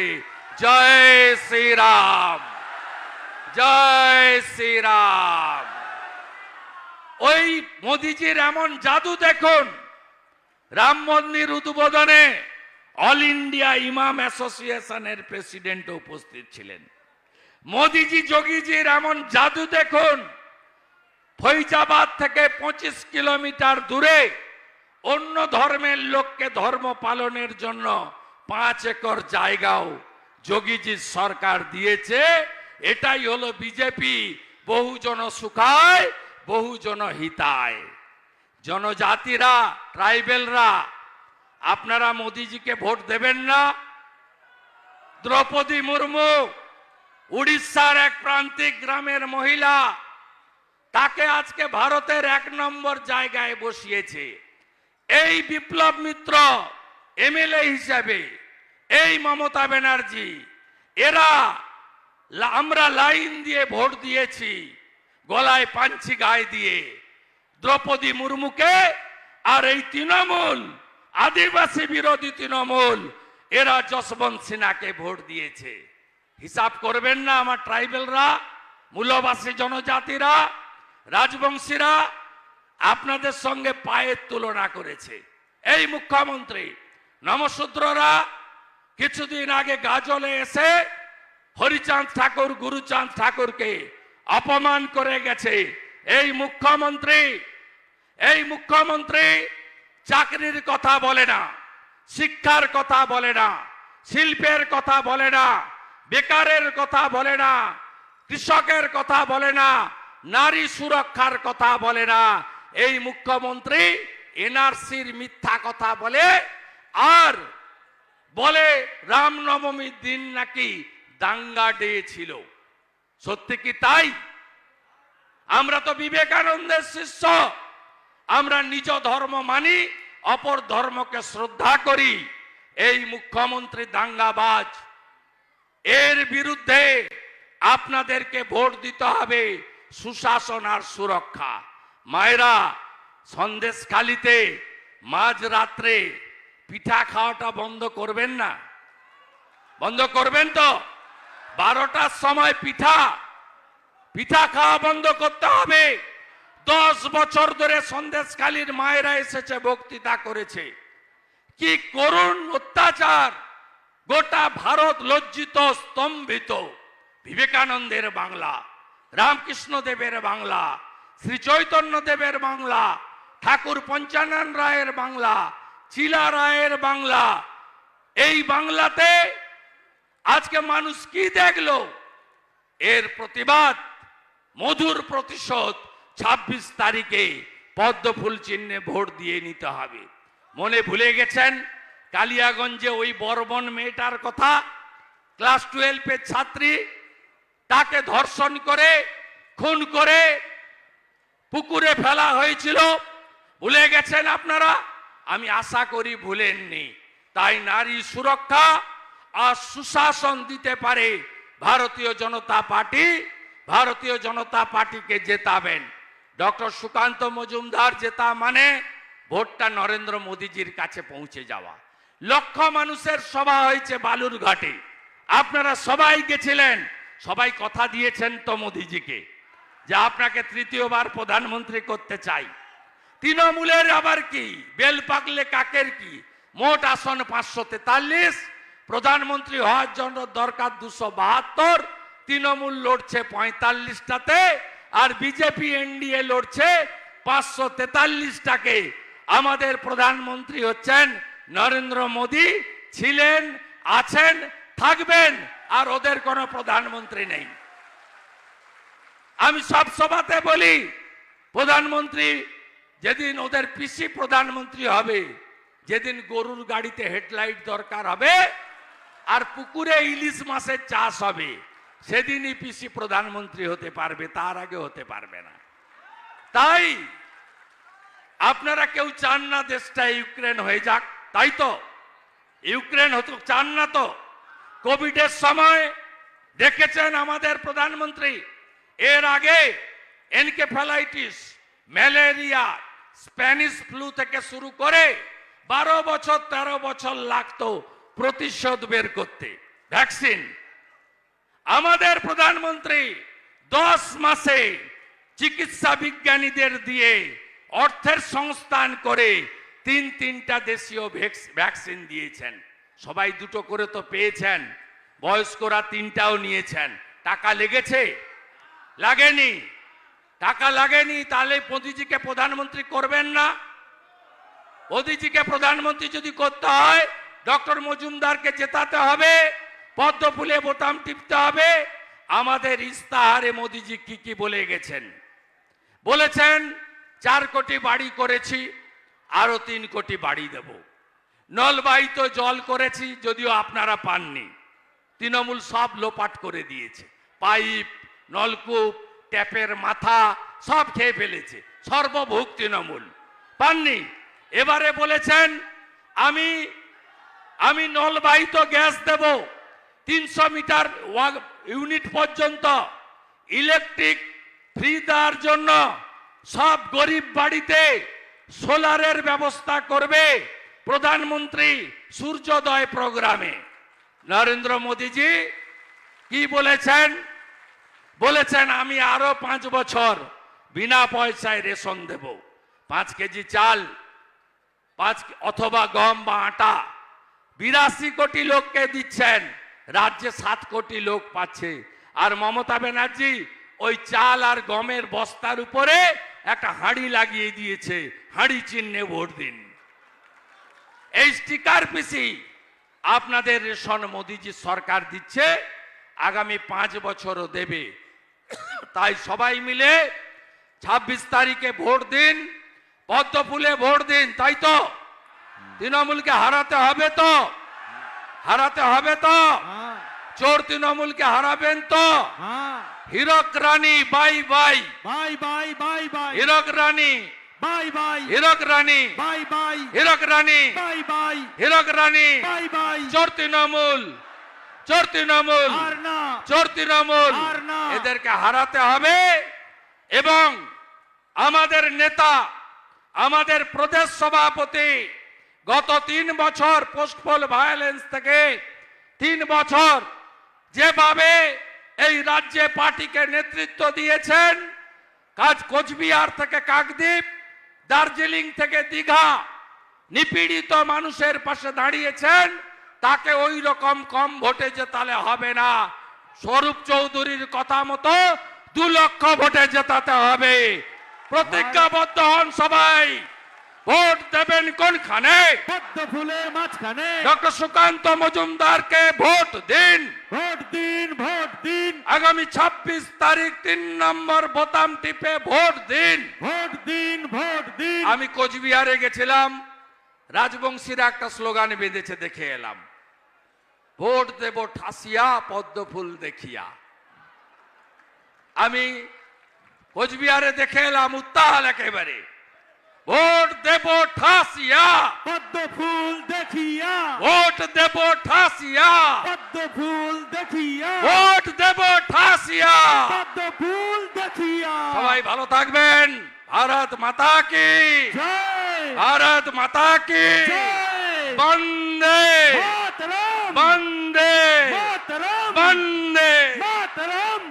জয় শ্রীরাম, জয় শ্রীরাম। ওই মোদিজির এমন জাদু দেখুন, রাম মন্দির উদ্বোধনে অল ইন্ডিয়া ইমাম অ্যাসোসিয়েশনের প্রেসিডেন্ট উপস্থিত ছিলেন। মোদিজি যোগীজির এমন জাদু দেখুন, ফৈজাবাদ থেকে 25 কিলোমিটার দূরে অন্য ধর্মের লোককে ধর্ম পালনের জন্য 5 একর জায়গাও যোগীজির সরকার দিয়েছে। এটাই হলো বিজেপি, বহুজন সুখায় বহুজন হিতায়। জনজাতিরা, ট্রাইবেলরা, আপনারা মোদিজিকে ভোট দেবেন না? দ্রৌপদী মুর্মু উড়িষ্যার এক প্রান্তিক গ্রামের মহিলা, তাকে আজকে ভারতের 1 নম্বর জায়গায় বসিয়েছে। এই বিপ্লব মিত্র এমএলএ হিসাবে, এই মমতা ব্যানার্জি, এরা আমরা লাইন দিয়ে ভোট দিয়েছি, গলায় পাঞ্চি গায়ে দিয়ে দ্রৌপদী মুর্মুকে। আর এই তৃণমূল, আদিবাসী বিরোধী তৃণমূল, এরা যশবন্ত সিনহাকে ভোট দিয়েছে। হিসাব করবেন না আমার ট্রাইবেলরা, মূলবাসী জনজাতিরা, রাজবংশীরা আপনাদের সঙ্গে পায়ের তুলনা করেছে। এই মুখ্যমন্ত্রী নমশূদ্ররা কিছুদিন আগে গাজলে এসে হরিচাঁদ ঠাকুর, গুরুচাঁদ ঠাকুরকে অপমান করে গেছে। এই মুখ্যমন্ত্রী চাকরির কথা বলে না, শিক্ষার কথা বলে না, শিল্পের কথা বলে না, বেকারের কথা বলে না, কৃষকের কথা বলে না, নারী সুরক্ষার কথা বলে না। এই মুখ্যমন্ত্রী এনআরসির মিথ্যা কথা বলে, আর বলে রামনবমীর দিন নাকি দাঙ্গা ডে ছিল। সত্যি কি তাই? আমরা তো বিবেকানন্দের শিষ্য, আমরা নিজ ধর্ম মানি, অপর ধর্মকে শ্রদ্ধা করি। এই মুখ্যমন্ত্রী দাঙ্গাবাজ, এর বিরুদ্ধে আপনাদেরকে ভোট দিতে হবে সুশাসন আর সুরক্ষা। মায়েরা, সন্দেশখালিতে মাঝরাত্রে পিঠা খাওয়াটা বন্ধ করবেন না? বন্ধ করবেন তো? 12টার সময় পিঠা খাওয়া বন্ধ করতে হবে। 10 বছর ধরে সন্দেশখালির মায়েরা এসেছে, বক্তৃতা করেছে। কি করুণ অত্যাচার! গোটা ভারত লজ্জিত, স্তম্ভিত। বিবেকানন্দের বাংলা, রামকৃষ্ণ দেবের বাংলা, শ্রী চৈতন্য দেবের বাংলা, ঠাকুর পঞ্চানন রায়ের বাংলা, চিলা রায়ের বাংলা, এই বাংলাতে আজকে মানুষ কি দেখলো? এর প্রতিবাদ, মধুর প্রতিশোধ 26 তারিখে পদ্মফুল চিহ্নে ভোট দিয়ে নিতে হবে। মনে ভুলে গেছেন কালিয়াগঞ্জে ওই বর্বন মেয়েটার কথা? ক্লাস 12-এর ছাত্রী, তাকে ধর্ষণ করে খুন করে পুকুরে ফেলা হয়েছিল। ভুলে গেছেন আপনারা? আমি আশা করি ভুলেননি। তাই নারী সুরক্ষা আর সুশাসন দিতে পারে ভারতীয় জনতা পার্টি। ভারতীয় জনতা পার্টিকে জেতাবেন। ডক্টর সুকান্ত মজুমদার জেতা মানে ভোটটা নরেন্দ্র মোদীজির কাছে পৌঁছে যাওয়া। লক্ষ মানুষের সভা হয়েছে বালুরঘাটে, আপনারা সবাই গেছিলেন। সবাই কথা দিয়েছেন তো মোদীজিকে যে আপনাকে তৃতীয়বার প্রধানমন্ত্রী করতে চাই। তৃণমূলের আবার কি, বেল পাকলে কাকের কি? মোট আসন 543, প্রধানমন্ত্রী হওয়ার জন্য দরকার 272। তৃণমূল লড়ছে 45টাতে, আর বিজেপি এনডিএ লড়ছে 543টাকে। আমাদের প্রধানমন্ত্রী হচ্ছেন নরেন্দ্র মোদী, ছিলেন, আছেন, থাকবেন। আর ওদের কোনো প্রধানমন্ত্রী নেই। আমি সব সভাতে বলি, প্রধানমন্ত্রী যেদিন ওদের পিসি প্রধানমন্ত্রী হবে, যেদিন গরুর গাড়িতে হেডলাইট দরকার হবে আর পুকুরে ইলিশ মাছের চাষ হবে, সেদিনই পিসি প্রধানমন্ত্রী হতে পারবে, তার আগে হতে পারবে না। তাই আপনারা কেউ চান না দেশটা ইউক্রেন হয়ে যাক, তাই তো? ইউক্রেন হতে চান না তো? কোভিডের সময় দেখেছেন আমাদের প্রধানমন্ত্রী, এর আগে এনকেফেলাইটিস, ম্যালেরিয়া, স্প্যানিশ ফ্লু থেকে শুরু করে 12 বছর 13 বছর লাগতো প্রতিশোধ বের করতে, ভ্যাকসিন। আমাদের প্রধানমন্ত্রী 10 মাসে চিকিৎসা বিজ্ঞানীদের দিয়ে অর্থের সংস্থান করে 3টা দেশীয় ভ্যাকসিন দিয়েছেন। সবাই 2টো করে তো পেয়েছেন, বয়স্করা 3টাও নিয়েছেন। টাকা লেগেছে? লাগেনি। টাকা লাগেনি, তাহলে মোদিজিকে প্রধানমন্ত্রী করবেন না? মোদিজিকে প্রধানমন্ত্রী যদি করতে হয়, ডক্টর মজুমদারকে জেতাতে হবে, পদ্ম ফুলে বোতাম টিপতে হবে। আমাদের ইস্তাহারে মোদিজি কি কি বলে গেছেন? বলেছেন 4 কোটি বাড়ি করেছি, আরো 3 কোটি বাড়ি দেব। নলবাহিত জল করেছি, যদিও আপনারা পাননি, তৃণমূল সব লোপাট করে দিয়েছে। পাইপ, নলকূপ, ট্যাপের মাথা সব খেয়ে ফেলেছে, সর্বভোগ তৃণমূল, পাননি। এবারে বলেছেন আমি নলবাহিত গ্যাস দেব 300 মিটার ইউনিট পর্যন্ত, ইলেকট্রিক ফ্রি দেওয়ার জন্য সব গরিব বাড়িতে সোলারের ব্যবস্থা করবে প্রধানমন্ত্রী সূর্যোদয় প্রোগ্রামে। নরেন্দ্র মোদীজি কি বলেছেন? বলেছেন আমি আরো 5 বছর বিনা পয়সায় রেশন দেব। 5 কেজি চাল, 5 অথবা গম বা আটা 82 কোটি লোককে দিচ্ছেন, রাজ্যে 7 কোটি লোক পাচ্ছে। আর মমতা ব্যানার্জি ওই চাল আর গমের বস্তার উপরে একটা হাঁড়ি লাগিয়ে দিয়েছে, হাঁড়ি চিহ্নে ভোট দিন। এই স্টিকার পিসি আপনাদের রেশন মোদিজি সরকার দিচ্ছে, আগামী 5 বছরও দেবে। তাই সবাই মিলে 26 তারিখে ভোট দিন, পদ্ম ফুলে ভোট দিন, তাই তো? তৃণমূলকে হারাতে হবে তো? হারাতে হবে তো? চোর তৃণমূলকে হারাবেন তো? Hirak Rani bye bye, bye bye bye bye, Hirak Rani bye bye, Hirak Rani bye bye, Hirak Rani bye bye, Hirak Rani. Bye bye. চোর তৃণমূল, চোর তৃণমূল, আর না, চোর তৃণমূল, আর না। এদেরকে হারাতে হবে। এবং আমাদের নেতা, আমাদের প্রদেশ সভাপতি গত 3 বছর পোস্টপোল ভায়োলেন্স থেকে 3 বছর যেভাবে এই রাজ্যে পার্টিকে নেতৃত্ব দিয়েছেন, কোচবিহার থেকে কাকদ্বীপ, দার্জিলিং থেকে দীঘা, নিপীড়িত মানুষের পাশে দাঁড়িয়েছেন, তাকে ওই রকম কম ভোটে জেতালে হবে না। স্বরূপ চৌধুরীর কথা মতো 2 লক্ষ ভোটে জেতাতে হবে। প্রতিজ্ঞাবদ্ধ হন সবাই। ভোট দেবেন কোনখানে? পদ্ম ফুলের মাঝখানে। ডক্টর সুকান্ত মজুমদারকে ভোট দিন, ভোট দিন, ভোট দিন, আগামী 26 তারিখ 3 নম্বর বোতাম টিপে ভোট দিন, ভোট দিন, ভোট দিন। আমি কোচবিহারে গেছিলাম, রাজবংশীরা একটা স্লোগান বেঁধেছে, দেখে এলাম, ভোট দেব ঠাসিয়া পদ্ম ফুল দেখিয়া। আমি কোচবিহারে দেখে এলাম উত্তাল একেবারে, ভোট দেব ঠাসিয়া পদ্ম ফুল দেখিয়া, ভোট দেব ঠাসিয়া পদ্ম ফুল দেখিয়া, ভোট দেব ঠাসিয়া। পদ্ম ফুল দেখিয়া। সবাই ভালো থাকবেন। ভারত মাতা কি জয়, ভারত মাতা কি জয়। বন্দে মাতরম, বন্দে মাতরম, বন্দে। মাতরম।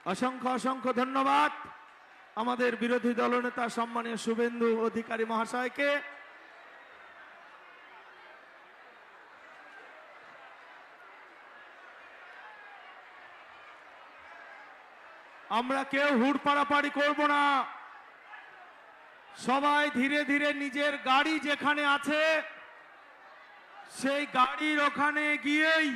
অসংখ্য অসংখ্য ধন্যবাদ আমাদের বিরোধী দলনেতা সম্মানীয় শুভেন্দু অধিকারী মহাশয়কে। আমরা কেউ হুড় পাড়াপাড়ি করব না, সবাই ধীরে ধীরে নিজের গাড়ি যেখানে আছে সেই গাড়ির ওখানে গিয়েই